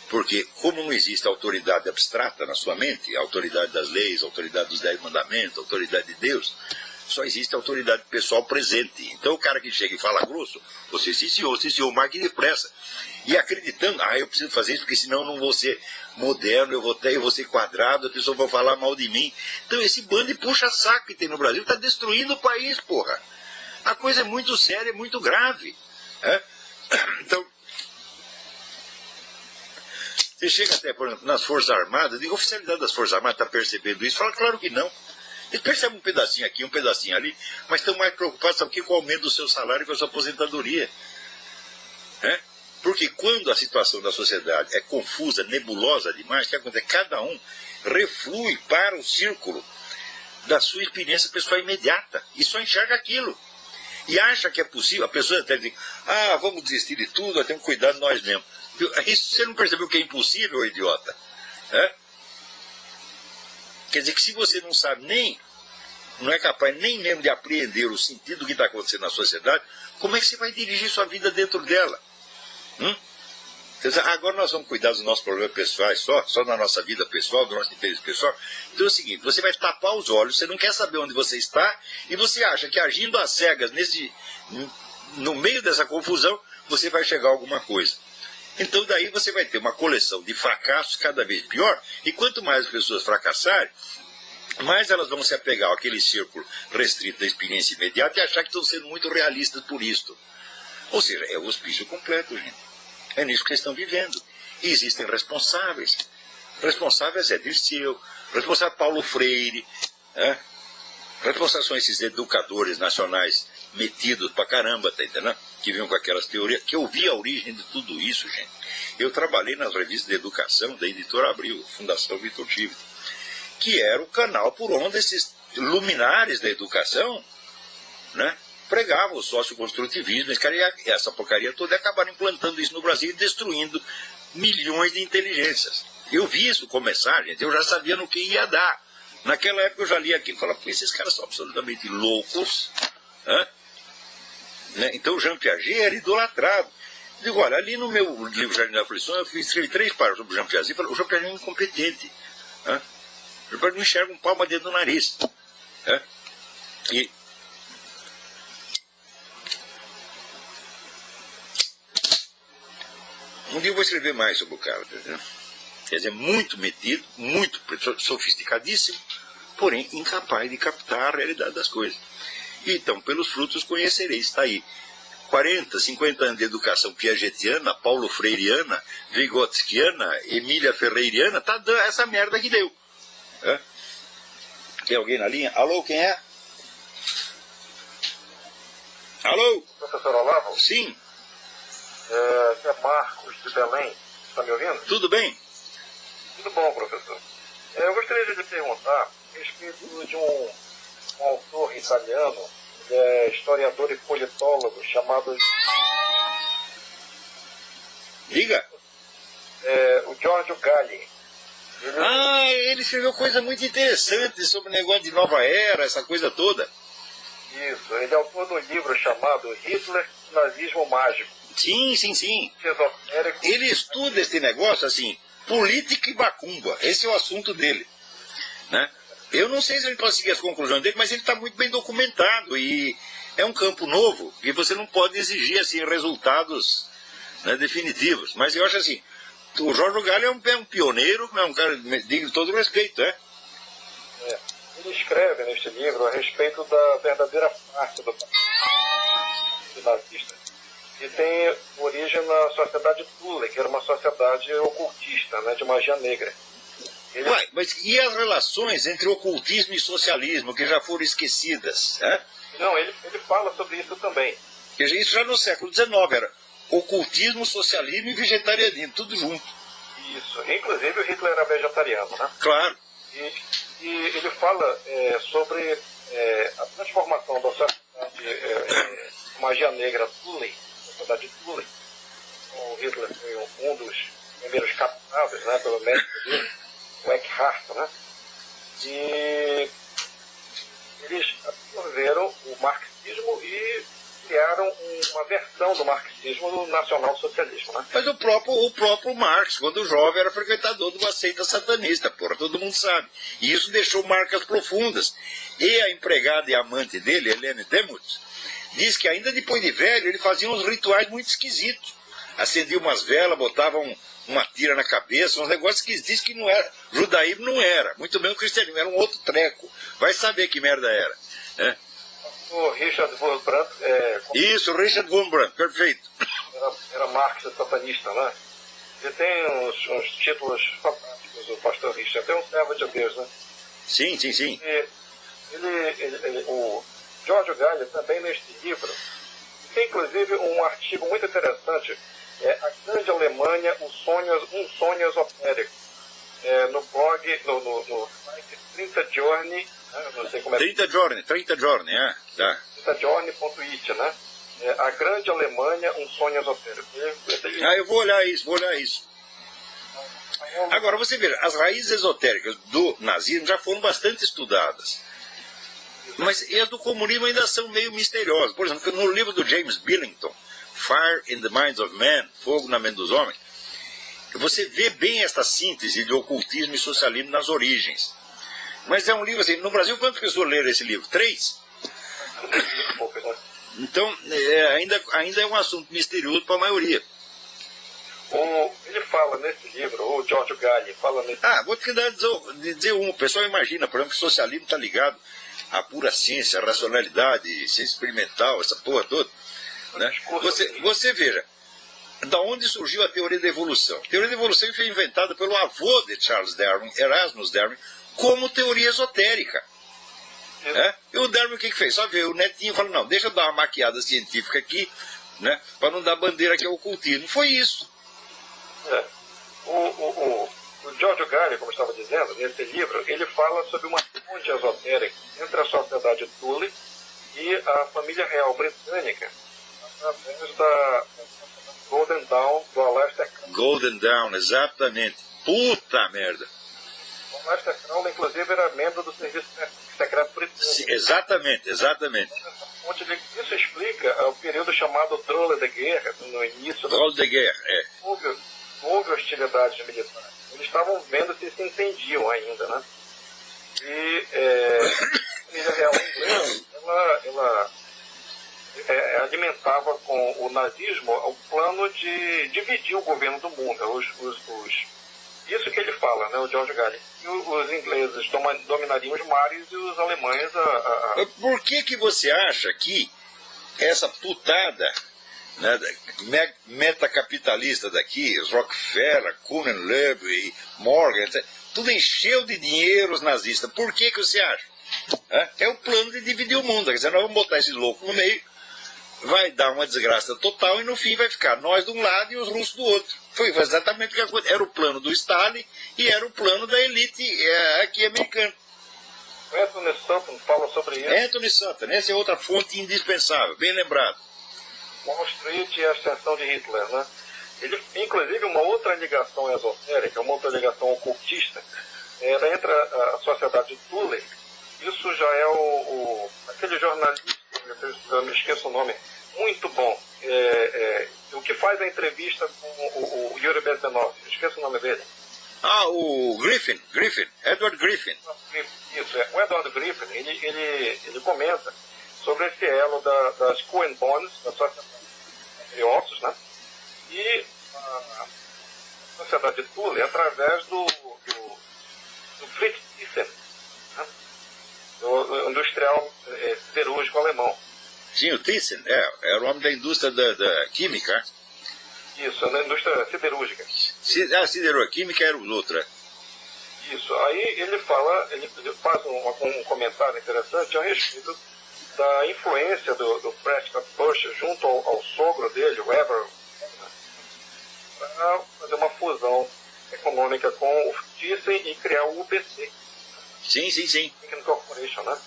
Porque, como não existe autoridade abstrata na sua mente, a autoridade das leis, a autoridade dos 10 mandamentos, a autoridade de Deus, só existe a autoridade pessoal presente. Então, o cara que chega e fala grosso, você se senhor, mais que depressa. E acreditando, eu preciso fazer isso, porque senão eu não vou ser moderno, eu vou ser quadrado, as pessoas vão falar mal de mim. Então, esse bando de puxa-saco que tem no Brasil está destruindo o país, porra. A coisa é muito séria, é muito grave. Então, Você chega até, por exemplo, nas Forças Armadas, digo, a oficialidade das Forças Armadas está percebendo isso? Fala, claro que não. Eles percebem um pedacinho aqui, um pedacinho ali, mas estão mais preocupados, sabe, com o aumento do seu salário e com a sua aposentadoria. Porque quando a situação da sociedade é confusa, nebulosa demais, o que acontece? Cada um reflui para o círculo da sua experiência pessoal imediata e só enxerga aquilo. E acha que é possível, a pessoa até diz, vamos desistir de tudo, nós temos que cuidar de nós mesmos. Isso você não percebeu que é impossível, idiota? Quer dizer que se você não sabe não é capaz nem mesmo de apreender o sentido do que está acontecendo na sociedade, como é que você vai dirigir sua vida dentro dela? Quer dizer, agora nós vamos cuidar dos nossos problemas pessoais só da nossa vida pessoal, do nosso interesse pessoal. Então é o seguinte, você vai tapar os olhos, você não quer saber onde você está, e você acha que agindo às cegas no meio dessa confusão, você vai chegar a alguma coisa. Então daí você vai ter uma coleção de fracassos cada vez pior, e quanto mais as pessoas fracassarem, mais elas vão se apegar àquele círculo restrito da experiência imediata e achar que estão sendo muito realistas por isto. Ou seja, é o hospício completo, gente. É nisso que vocês estão vivendo. E existem responsáveis. Responsáveis é Dirceu, responsável Paulo Freire, responsáveis são esses educadores nacionais metidos pra caramba, tá entendendo? Que vinham com aquelas teorias, que eu vi a origem de tudo isso, gente. Eu trabalhei nas revistas de educação da Editora Abril, Fundação Vitor Tive, que era o canal por onde esses luminares da educação, pregavam o socioconstrutivismo, e essa porcaria toda, e acabaram implantando isso no Brasil e destruindo milhões de inteligências. Eu vi isso começar, gente, eu já sabia no que ia dar. Naquela época eu já li aquilo e falava, esses caras são absolutamente loucos. Então Jean Piaget era idolatrado. Eu digo, olha, ali no meu livro Jardim da Aflição, eu escrevi 3 páginas sobre o Jean Piaget e falei, o Jean Piaget é incompetente. O Jean Piaget não enxerga um palmo dentro do nariz. E um dia eu vou escrever mais sobre o cara, entendeu? Quer dizer, muito metido, muito sofisticadíssimo, porém incapaz de captar a realidade das coisas. Então, pelos frutos conhecereis, está aí. 40, 50 anos de educação piagetiana, Paulo Freireana, Vygotskiana, Emília Ferreiriana, tá dando essa merda que deu. Tem alguém na linha? Alô, quem é? Alô? Professor Olavo? Sim. É Marcos, de Belém. Está me ouvindo? Tudo bem? Tudo bom, professor. Eu gostaria de lhe perguntar a respeito de um autor italiano, historiador e politólogo, chamado... Diga. O Giorgio Galli. Ele escreveu coisa muito interessante sobre o negócio de nova era, essa coisa toda. Isso, ele é autor de um livro chamado Hitler, Nazismo Mágico. Sim, sim, sim. Esotérico. Ele estuda esse negócio assim, política e macumba. Esse é o assunto dele. Eu não sei se ele pode seguir as conclusões dele, mas ele está muito bem documentado e é um campo novo que você não pode exigir assim resultados definitivos. Mas eu acho assim, o Jorge Galli é um pioneiro, é um cara digno de todo respeito, Ele escreve neste livro a respeito da verdadeira face do nazista, que tem origem na sociedade Thule, que era uma sociedade ocultista, de magia negra. Mas e as relações entre ocultismo e socialismo, que já foram esquecidas? Não, ele fala sobre isso também. Isso já no século XIX era ocultismo, socialismo e vegetarianismo, tudo junto. Isso, inclusive o Hitler era vegetariano, Claro. E ele fala sobre a transformação da sociedade magia negra Thule, sociedade Thule. O Hitler foi um dos primeiros captados, pelo médico dele, o Eckhart, E eles absorveram o marxismo e criaram uma versão do marxismo do nacional-socialismo, Mas o próprio Marx, quando jovem, era frequentador de uma seita satanista, todo mundo sabe. E isso deixou marcas profundas. E a empregada e amante dele, Helene Demuth, diz que ainda depois de velho, ele fazia uns rituais muito esquisitos. Acendia umas velas, botavam uma tira na cabeça, uns negócios que diz que não era. Judaísmo não era, muito menos cristianismo, era um outro treco. Vai saber que merda era. O Richard Wurmbrand... Isso, Richard Wurmbrand, perfeito. Era marxista satanista, Ele tem uns títulos fantásticos, o pastor Richard, até um servo de Deus, né? Sim, sim, sim. E o Giorgio Galli também neste livro tem inclusive um artigo muito interessante, A Grande Alemanha, um sonho esotérico, no blog, no site 30 Giorni, né? Não sei como é. 30 Giorni, tá. 30giorni.it, né? A Grande Alemanha, um sonho esotérico. Eu vou olhar isso. Agora, você veja, as raízes esotéricas do nazismo já foram bastante estudadas. Mas as do comunismo ainda são meio misteriosas. Por exemplo, no livro do James Billington, Fire in the Minds of Men, Fogo na Mente dos Homens, você vê bem esta síntese de ocultismo e socialismo nas origens. Mas é um livro assim, no Brasil, quantas pessoas leram esse livro? 3? Então, ainda é um assunto misterioso para a maioria. Ele fala nesse livro, o Giorgio Galli fala nesse vou te dizer um. O pessoal imagina, por exemplo, que o socialismo está ligado à pura ciência, à racionalidade, ciência experimental, essa porra toda. Né? Você veja, da onde surgiu a teoria da evolução? A teoria da evolução foi inventada pelo avô de Charles Darwin, Erasmus Darwin, como teoria esotérica. E o Darwin o que fez? Só veio o netinho e falou, não, deixa eu dar uma maquiada científica aqui, né, para não dar bandeira que é ocultismo. Foi isso. O Giorgio Galli, como eu estava dizendo, nesse livro, ele fala sobre uma ponte esotérica entre a sociedade Thule e a família real britânica, através da Golden Dawn do Aleister Crowley. Golden Dawn, exatamente. Puta merda. O Aleister Crowley, inclusive, era membro do Serviço Secreto Britânico. Sim, exatamente. Isso explica o período chamado Drôle de Guerra, no início Drôle de Guerra, houve hostilidades militares. Eles estavam vendo se entendiam ainda, né? E a família real inglesa, ela alimentava com o nazismo o plano de dividir o governo do mundo. Isso que ele fala, né, o Giorgio Galli. E os ingleses dominariam os mares e os alemães Por que você acha que essa putada, né, metacapitalista daqui, os Rockefeller, Kuhn-Loeb e Morgan, etc., tudo encheu de dinheiro os nazistas? Por que você acha? É o plano de dividir o mundo. Quer dizer, nós vamos botar esse louco no meio, vai dar uma desgraça total e no fim vai ficar nós de um lado e os russos do outro. Foi exatamente o que aconteceu. Era o plano do Stalin e era o plano da elite aqui americana. Anthony Sutton fala sobre isso. Anthony Sutton, essa é outra fonte indispensável, bem lembrado. Wall Street e a ascensão de Hitler, né? Ele, inclusive, uma outra ligação esotérica, uma outra ligação ocultista, era entre a sociedade Thule. Isso já é aquele jornalista, eu me esqueço o nome, muito bom, o que faz a entrevista com o Yuri Bezmenov, eu esqueço o nome dele. O Griffin, Edward Griffin. Isso, o Edward Griffin, ele comenta sobre esse elo das Coen Bonds, da sociedade de ossos, né? E a sociedade Thule através do Fritz Thyssen, né? Do industrial siderúrgico alemão. Sim, o Thyssen, era o homem da indústria da química. Isso, na indústria siderúrgica. A siderúrgica química era os outros. Isso, aí ele faz um comentário interessante a respeito da influência do Prescott Bush junto ao sogro dele, o Everett, para fazer uma fusão econômica com o Thyssen e criar o UPC. Sim. Corporation, né?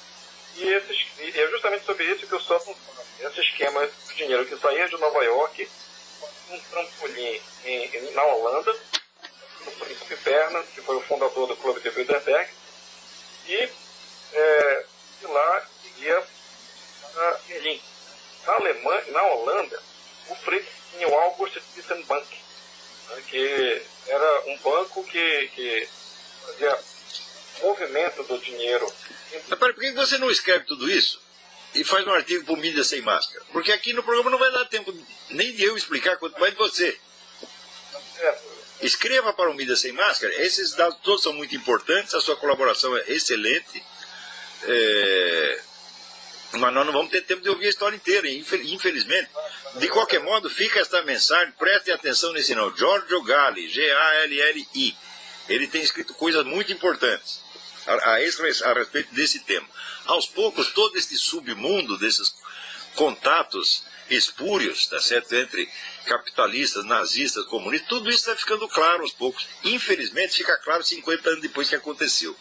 E é justamente sobre isso que o Sutton fala. Esse esquema de dinheiro que saía de Nova York, um trampolim na Holanda, no Príncipe Bernhard, que foi o fundador do Clube de Bilderberg, e de lá ia para Berlim. Na Holanda, o Fritz tinha o August Thyssen Bank, né, que era um banco que fazia movimento do dinheiro. Mas por que você não escreve tudo isso e faz um artigo para o Mídia Sem Máscara? Porque aqui no programa não vai dar tempo nem de eu explicar, quanto mais de você. Escreva para o Mídia Sem Máscara. Esses dados todos são muito importantes, a sua colaboração é excelente, mas nós não vamos ter tempo de ouvir a história inteira, infelizmente. De qualquer modo, fica esta mensagem, prestem atenção nesse nome, Giorgio Galli, G-A-L-L-I. Ele tem escrito coisas muito importantes a respeito desse tema. Aos poucos, todo este submundo desses contatos espúrios, tá certo, entre capitalistas, nazistas, comunistas, tudo isso está ficando claro aos poucos. Infelizmente, fica claro 50 anos depois que aconteceu.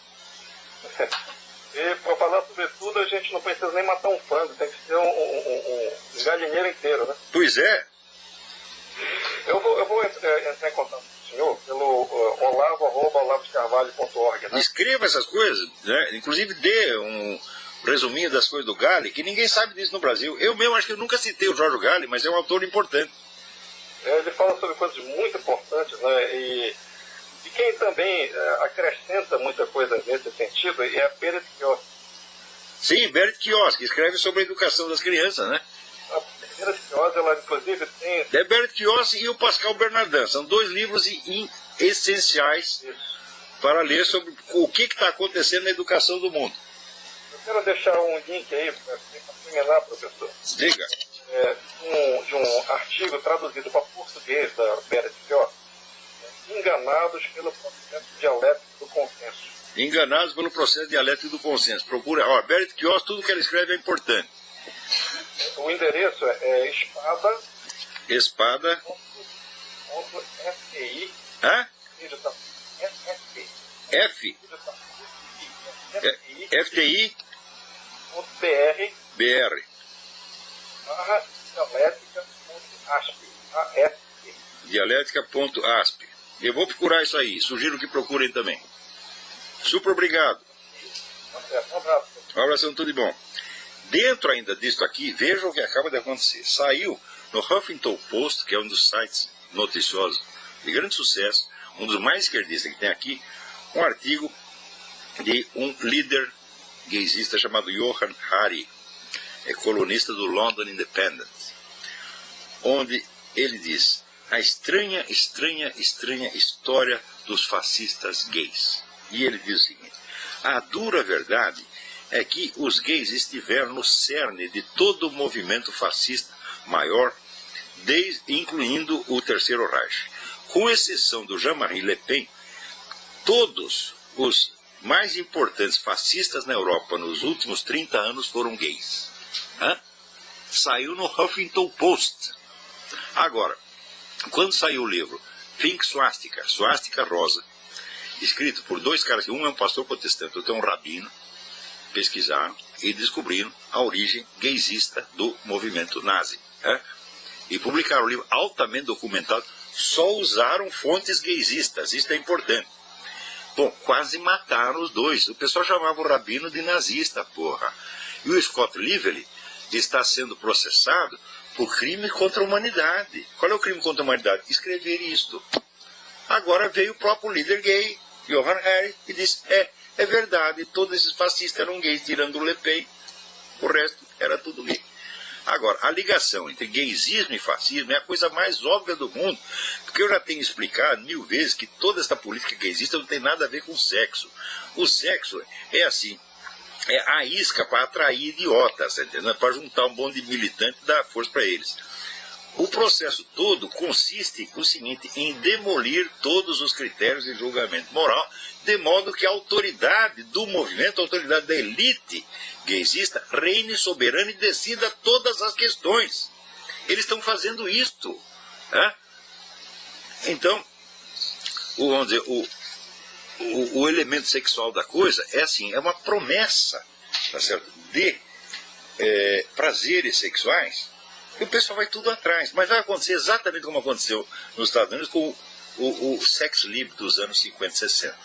E para falar sobre tudo, a gente não precisa nem matar um frango, tem que ser um galinheiro inteiro, né? Pois é. Eu vou entrar em contato com o senhor pelo olavo@olavoscarvalho.org, né? Escreva essas coisas, né? Inclusive dê um resuminho das coisas do Galli, que ninguém sabe disso no Brasil. Eu mesmo acho que eu nunca citei o Giorgio Galli, mas é um autor importante. Ele fala sobre coisas muito importantes, né? E quem também acrescenta muita coisa nesse sentido é a Berit Kiosk. Sim, Berit Kiosk, que escreve sobre a educação das crianças, né? A Berit Kiosk, ela inclusive tem... É Berit Kiosk e o Pascal Bernardin. São dois livros essenciais para ler sobre o que está acontecendo na educação do mundo. Eu quero deixar um link aí para terminar, professor. Diga. De um artigo traduzido para português da Berit Kiosk. Enganados pelo processo dialético do consenso. Enganados pelo processo dialético do consenso. Procura, ó, Berit Kiosk, tudo que ela escreve é importante. O endereço é espada.fti. Hã? F? FTI? BR. Dialética.asp. Eu vou procurar isso aí, sugiro que procurem também. Super obrigado. Um abração, tudo de bom. Dentro ainda disso aqui, vejam o que acaba de acontecer. Saiu no Huffington Post, que é um dos sites noticiosos de grande sucesso, um dos mais esquerdistas que tem aqui, um artigo de um líder gaysista chamado Johan Hari, colunista do London Independent, onde ele diz: a estranha história dos fascistas gays. E ele diz o seguinte: a dura verdade é que os gays estiveram no cerne de todo o movimento fascista maior, incluindo o Terceiro Reich. Com exceção do Jean-Marie Le Pen, todos os mais importantes fascistas na Europa nos últimos 30 anos foram gays. Saiu no Huffington Post. Agora, quando saiu o livro Pink Swastika, Swastika Rosa, escrito por dois caras, um é um pastor protestante, outro é um rabino, pesquisaram e descobriram a origem gaysista do movimento nazi. E publicaram um livro altamente documentado, só usaram fontes gaysistas, isso é importante. Bom, quase mataram os dois. O pessoal chamava o rabino de nazista, porra. E o Scott Lively está sendo processado por crime contra a humanidade. Qual é o crime contra a humanidade? Escrever isto. Agora veio o próprio líder gay, Johan Hari, e disse: é verdade, todos esses fascistas eram gays, tirando o Le Pen, o resto era tudo gay. Agora, a ligação entre gaysismo e fascismo é a coisa mais óbvia do mundo, porque eu já tenho explicado 1000 vezes que toda essa política gaysista não tem nada a ver com sexo. O sexo é assim, é a isca para atrair idiotas, entendeu? Para juntar um monte de militante e dar força para eles. O processo todo consiste no seguinte, em demolir todos os critérios de julgamento moral, de modo que a autoridade do movimento, a autoridade da elite gaysista, reine soberana e decida todas as questões. Eles estão fazendo isto. Então, vamos dizer, o elemento sexual da coisa é assim, é uma promessa, tá certo, de prazeres sexuais, e o pessoal vai tudo atrás. Mas vai acontecer exatamente como aconteceu nos Estados Unidos com o sex lib dos anos 50 e 60.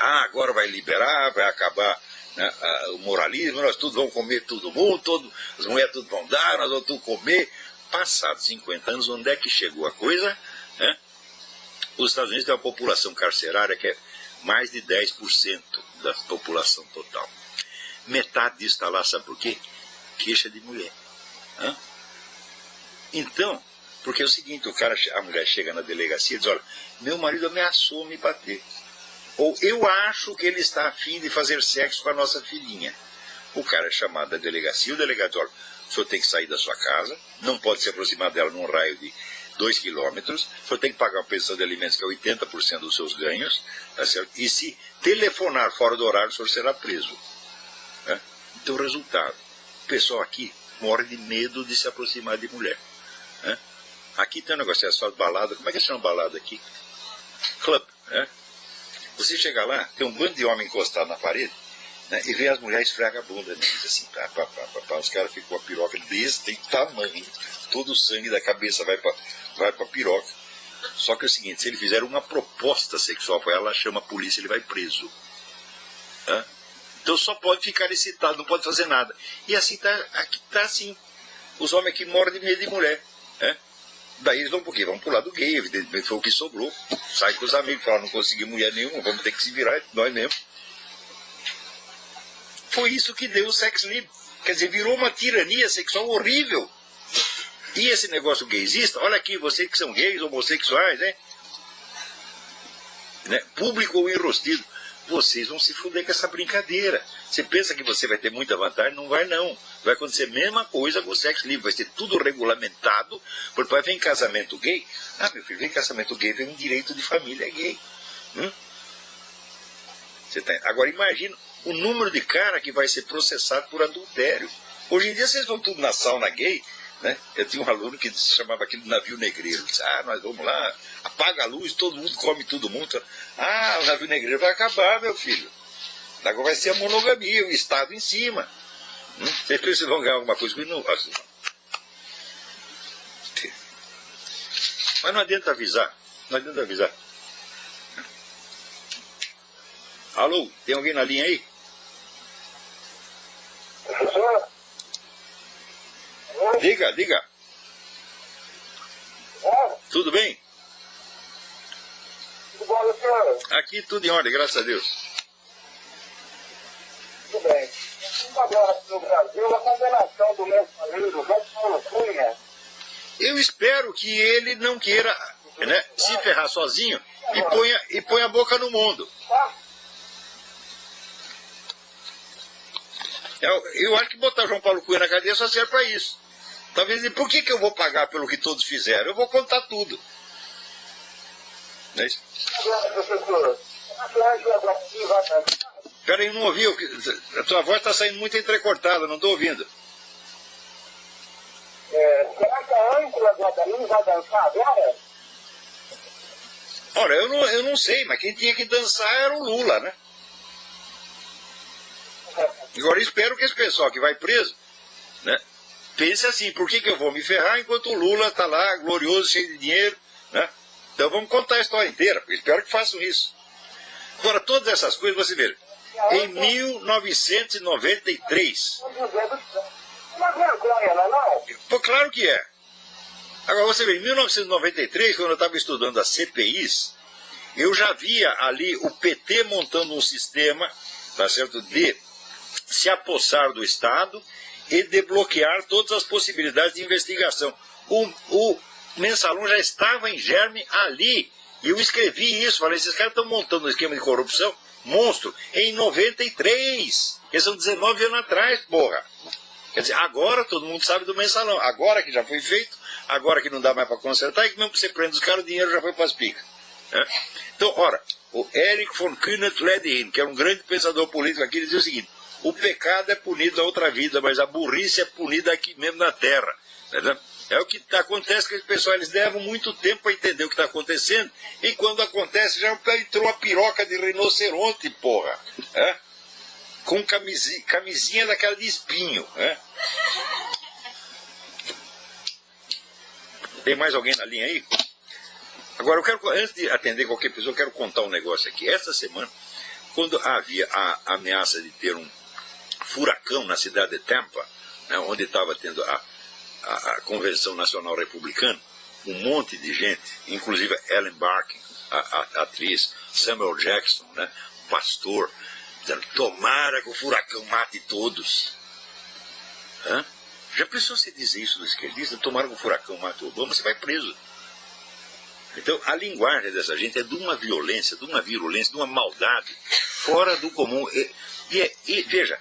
Agora vai liberar, vai acabar, né, o moralismo, nós tudo vamos comer todo mundo, as mulheres tudo vão dar, nós vamos tudo comer. Passados 50 anos, onde é que chegou a coisa? Os Estados Unidos têm uma população carcerária que é mais de 10% da população total. Metade disso está lá, sabe por quê? Queixa de mulher. Então, porque é o seguinte, a mulher chega na delegacia e diz: olha, meu marido ameaçou me bater. Ou eu acho que ele está a fim de fazer sexo com a nossa filhinha. O cara é chamado da delegacia, o delegado diz: olha, o senhor tem que sair da sua casa, não pode se aproximar dela num raio de 2 quilômetros, o senhor tem que pagar uma pensão de alimentos que é 80% dos seus ganhos, tá certo? E se telefonar fora do horário, o senhor será preso. Né? Então, resultado, o pessoal aqui morre de medo de se aproximar de mulher. Né? Aqui tem um negócio, é só balada, como é que chama balada aqui? Club. Né? Você chega lá, tem um bando de homem encostado na parede, né, e vê as mulheres esfregam a bunda, né, diz assim, os caras ficam com a piroca desse tamanho, todo o sangue da cabeça vai pra piroca. Só que é o seguinte, se ele fizer uma proposta sexual para ela chama a polícia, ele vai preso. Né? Então só pode ficar excitado, não pode fazer nada. E assim aqui tá assim, os homens aqui morrem de medo de mulher. Né? Daí eles vão por quê? Vão pro lado gay, evidentemente foi o que sobrou. Sai com os amigos, falam, não consegui mulher nenhuma, vamos ter que se virar nós mesmos. Foi isso que deu o sex livre. Quer dizer, virou uma tirania sexual horrível. E esse negócio gaysista, olha aqui, vocês que são gays, homossexuais, né? Público ou enrostido, vocês vão se fuder com essa brincadeira. Você pensa que você vai ter muita vantagem? Não vai não. Vai acontecer a mesma coisa com o sexo livre. Vai ser tudo regulamentado. Porque vai vir casamento gay. Ah, meu filho, vem casamento gay, vem um direito de família gay. Você tá... Agora imagina o número de cara que vai ser processado por adultério. Hoje em dia vocês vão tudo na sauna gay, né? Eu tinha um aluno que se chamava aquele navio negreiro. Disse, nós vamos lá, apaga a luz, todo mundo come todo mundo. O navio negreiro vai acabar, meu filho. Agora vai ser a monogamia, o Estado em cima. Vocês precisam vão ganhar alguma coisa com isso? Mas não adianta avisar. Não adianta avisar. Alô, tem alguém na linha aí? Professor? Diga. Tudo bem? Tudo bom, doutor? Aqui tudo em ordem, graças a Deus. Tudo bem. Agora no Brasil, a condenação do meu marido, João Paulo Cunha. Eu espero que ele não queira, né, se ferrar sozinho e ponha a boca no mundo. Eu acho que botar João Paulo Cunha na cadeia só serve para isso. Talvez, por que eu vou pagar pelo que todos fizeram? Eu vou contar tudo. Não é isso? Peraí, não ouvi. A tua voz está saindo muito entrecortada, não estou ouvindo. Será que a âncora do Adalim vai dançar agora? Ora, eu não sei, mas quem tinha que dançar era o Lula, né? Agora espero que esse pessoal que vai preso, né, pense assim, por que eu vou me ferrar enquanto o Lula está lá, glorioso, cheio de dinheiro, né? Então vamos contar a história inteira, espero que façam isso. Agora, todas essas coisas, você vê, em 1993... Uma vergonha, não é não? Pô, claro que é. Agora, você vê, em 1993, quando eu estava estudando as CPIs, eu já via ali o PT montando um sistema, tá certo, de se apossar do Estado e de bloquear todas as possibilidades de investigação. O Mensalão já estava em germe ali. E eu escrevi isso, falei, esses caras estão montando um esquema de corrupção monstro em 93. Eles são 19 anos atrás, porra. Quer dizer, agora todo mundo sabe do Mensalão. Agora que já foi feito, agora que não dá mais para consertar, e que mesmo que você prenda os caras, o dinheiro já foi para as picas. Né? Então, ora, o Erich von Kühnert-Ledin, que é um grande pensador político aqui, ele dizia o seguinte: o pecado é punido na outra vida, mas a burrice é punida aqui mesmo na terra. Entendeu? É o que acontece com esse pessoal, eles levam muito tempo para entender o que está acontecendo, e quando acontece já entrou a piroca de rinoceronte, porra. É? Com camisinha daquela de espinho. É? Tem mais alguém na linha aí? Agora, eu quero, antes de atender qualquer pessoa, eu quero contar um negócio aqui. Essa semana, quando havia a ameaça de ter um furacão na cidade de Tampa, né, onde estava tendo a Convenção Nacional Republicana, um monte de gente, inclusive Ellen Barkin, a atriz, Samuel Jackson, né, pastor, dizendo, tomara que o furacão mate todos. Hã? Já pensou você dizer isso do esquerdista? Tomara que o furacão mate o Obama, você vai preso. Então, a linguagem dessa gente é de uma violência, de uma virulência, de uma maldade fora do comum. E veja,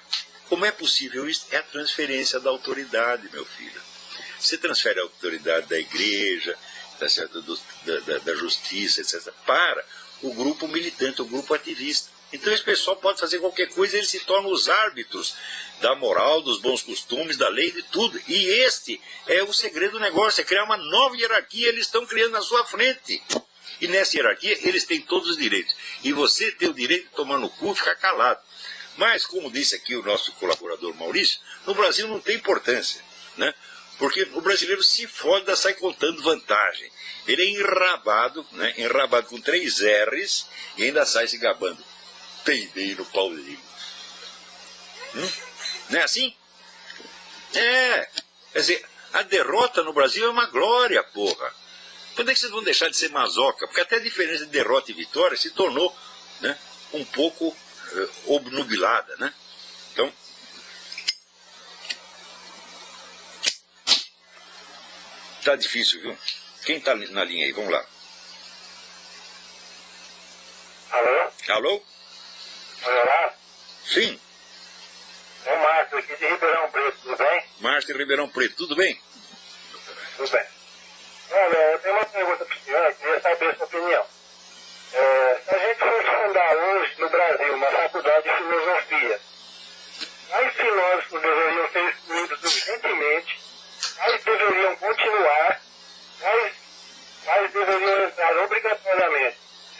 Como é possível isso? É a transferência da autoridade, meu filho. Você transfere a autoridade da igreja, tá certo? Da justiça, etc., para o grupo militante, o grupo ativista. Então esse pessoal pode fazer qualquer coisa, eles se tornam os árbitros da moral, dos bons costumes, da lei, de tudo. E este é o segredo do negócio, é criar uma nova hierarquia, eles estão criando na sua frente. E nessa hierarquia eles têm todos os direitos. E você tem o direito de tomar no cu e ficar calado. Mas, como disse aqui o nosso colaborador Maurício, no Brasil não tem importância, né? Porque o brasileiro se fode, sai contando vantagem. Ele é enrabado, né? Enrabado com 3 R's e ainda sai se gabando. Peidei no pau dele. Não é assim? É. Quer dizer, a derrota no Brasil é uma glória, porra. Quando é que vocês vão deixar de ser masoca? Porque até a diferença de derrota e vitória se tornou, né, um pouco obnubilada, né? Então, tá difícil, viu? Quem tá na linha aí? Vamos lá. Alô? Alô? Olá? Sim. É o Márcio aqui de Ribeirão Preto, tudo bem? Márcio de Ribeirão Preto, tudo bem? Tudo bem. Olha, eu tenho uma pergunta para o senhor, eu queria saber a sua opinião. Se a gente fosse fundar hoje no Brasil uma faculdade de filosofia, quais filósofos deveriam ser excluídos urgentemente, quais deveriam continuar, quais deveriam entrar obrigatoriamente,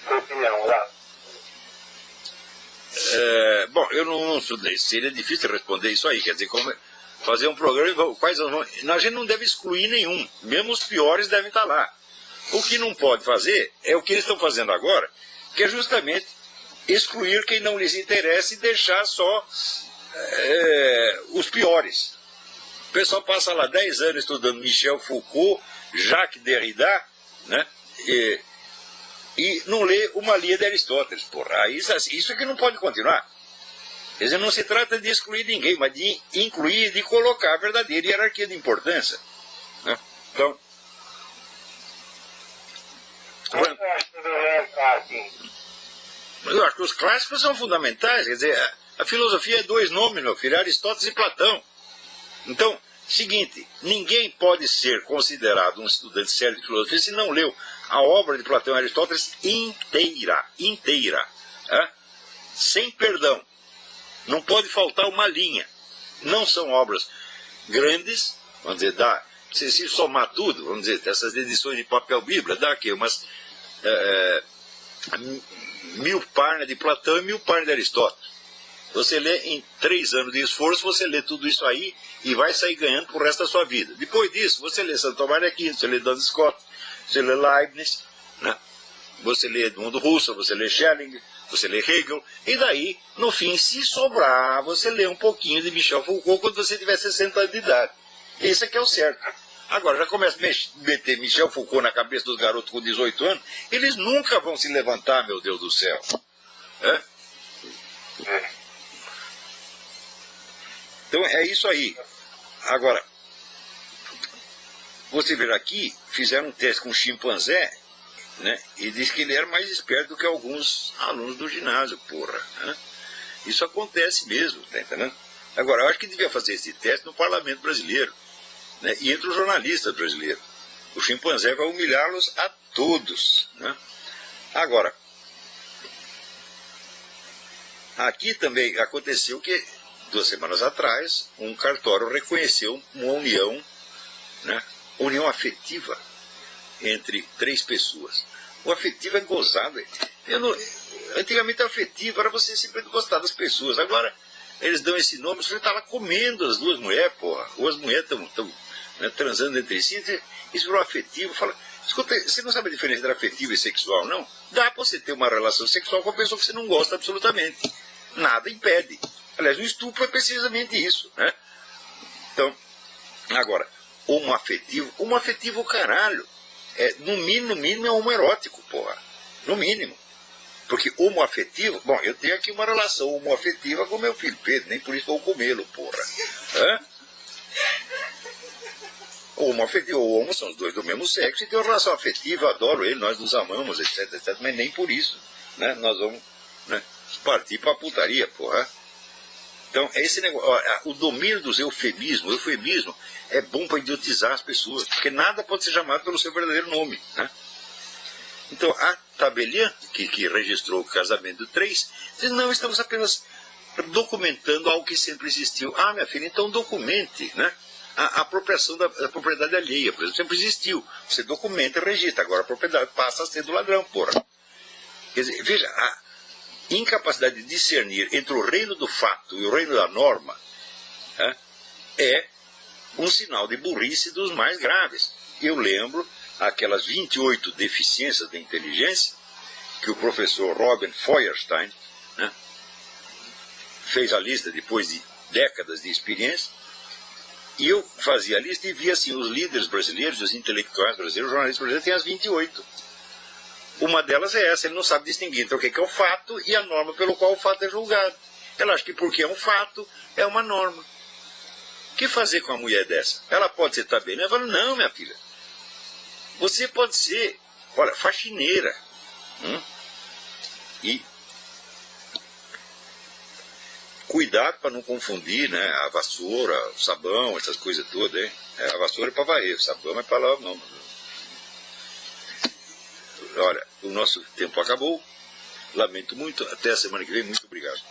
sua opinião, lá? Bom, eu não estudei, seria difícil responder isso aí, quer dizer, como fazer um programa, a gente não deve excluir nenhum, mesmo os piores devem estar lá. O que não pode fazer é o que eles estão fazendo agora, que é justamente excluir quem não lhes interessa e deixar só os piores. O pessoal passa lá 10 anos estudando Michel Foucault, Jacques Derrida, né? E não lê uma linha de Aristóteles, porra. Isso é que não pode continuar. Quer dizer, não se trata de excluir ninguém, mas de incluir, de colocar a verdadeira hierarquia de importância, né? Então, eu acho que os clássicos são fundamentais. Quer dizer, a filosofia é 2 nomes, meu filho, Aristóteles e Platão. Então, seguinte, ninguém pode ser considerado um estudante sério de filosofia se não leu a obra de Platão e Aristóteles inteira, sem perdão. Não pode faltar uma linha. Não são obras grandes, vamos dizer, se somar tudo, vamos dizer, essas edições de papel bíblia, dá aqui umas 1000 páginas de Platão e 1000 páginas de Aristóteles. Você lê em 3 anos de esforço, você lê tudo isso aí e vai sair ganhando pro resto da sua vida. Depois disso, você lê Santo Tomás de Aquino, você lê Duns Scott, você lê Leibniz, né? Você lê Edmundo Husserl, você lê Schelling, você lê Hegel, e daí, no fim, se sobrar, você lê um pouquinho de Michel Foucault quando você tiver 60 anos de idade. Esse aqui é o certo. Agora, já começa a meter Michel Foucault na cabeça dos garotos com 18 anos, eles nunca vão se levantar, meu Deus do céu. Então, é isso aí. Agora, você vê aqui, fizeram um teste com um chimpanzé, né, e diz que ele era mais esperto do que alguns alunos do ginásio, porra. Né? Isso acontece mesmo, tá entendendo? Agora, eu acho que devia fazer esse teste no parlamento brasileiro, né, e entre os jornalistas brasileiros. O chimpanzé vai humilhá-los a todos. Né? Agora, aqui também aconteceu que, 2 semanas atrás, um cartório reconheceu uma união, né, união afetiva entre 3 pessoas. O afetivo é gozado. Antigamente o afetivo era você simplesmente gostar das pessoas. Agora eles dão esse nome, você está lá comendo as 2 mulheres, porra. Ou as mulheres estão né, transando entre si. Isso virou afetivo. Fala, escuta, você não sabe a diferença entre afetivo e sexual, não? Dá para você ter uma relação sexual com a pessoa que você não gosta absolutamente. Nada impede. Aliás, o estupro é precisamente isso, né? Então, agora, homoafetivo caralho. No mínimo é homoerótico, porra. No mínimo. Porque homoafetivo... Bom, eu tenho aqui uma relação homoafetiva com meu filho Pedro, nem por isso vou comê-lo, porra. Homoafetivo ou homo são os 2 do mesmo sexo e tem uma relação afetiva, eu adoro ele, nós nos amamos, etc, mas nem por isso, né, nós vamos, né, partir pra putaria, porra. Então, esse negócio, o domínio dos eufemismos, o eufemismo é bom para idiotizar as pessoas, porque nada pode ser chamado pelo seu verdadeiro nome, né? Então, a tabeliã, que registrou o casamento do 3, diz, não, estamos apenas documentando algo que sempre existiu. Ah, minha filha, então documente, né? A apropriação da propriedade alheia, por exemplo, sempre existiu. Você documenta e registra, agora a propriedade passa a ser do ladrão, porra. Quer dizer, veja, a incapacidade de discernir entre o reino do fato e o reino da norma, né, é um sinal de burrice dos mais graves. Eu lembro aquelas 28 deficiências da inteligência que o professor Robin Feuerstein, né, fez a lista depois de décadas de experiência, e eu fazia a lista e via assim, os líderes brasileiros, os intelectuais brasileiros, os jornalistas brasileiros têm as 28. Uma delas é essa, ele não sabe distinguir entre o que é o fato e a norma pelo qual o fato é julgado. Ela acha que porque é um fato, é uma norma. O que fazer com uma mulher dessa? Ela pode ser tabeliã? Ela fala, não, minha filha. Você pode ser, olha, faxineira. E cuidado para não confundir, né, a vassoura, o sabão, essas coisas todas. Hein? A vassoura é para varrer, o sabão é para lavar a mão. Olha, o nosso tempo acabou. Lamento muito. Até a semana que vem. Muito obrigado.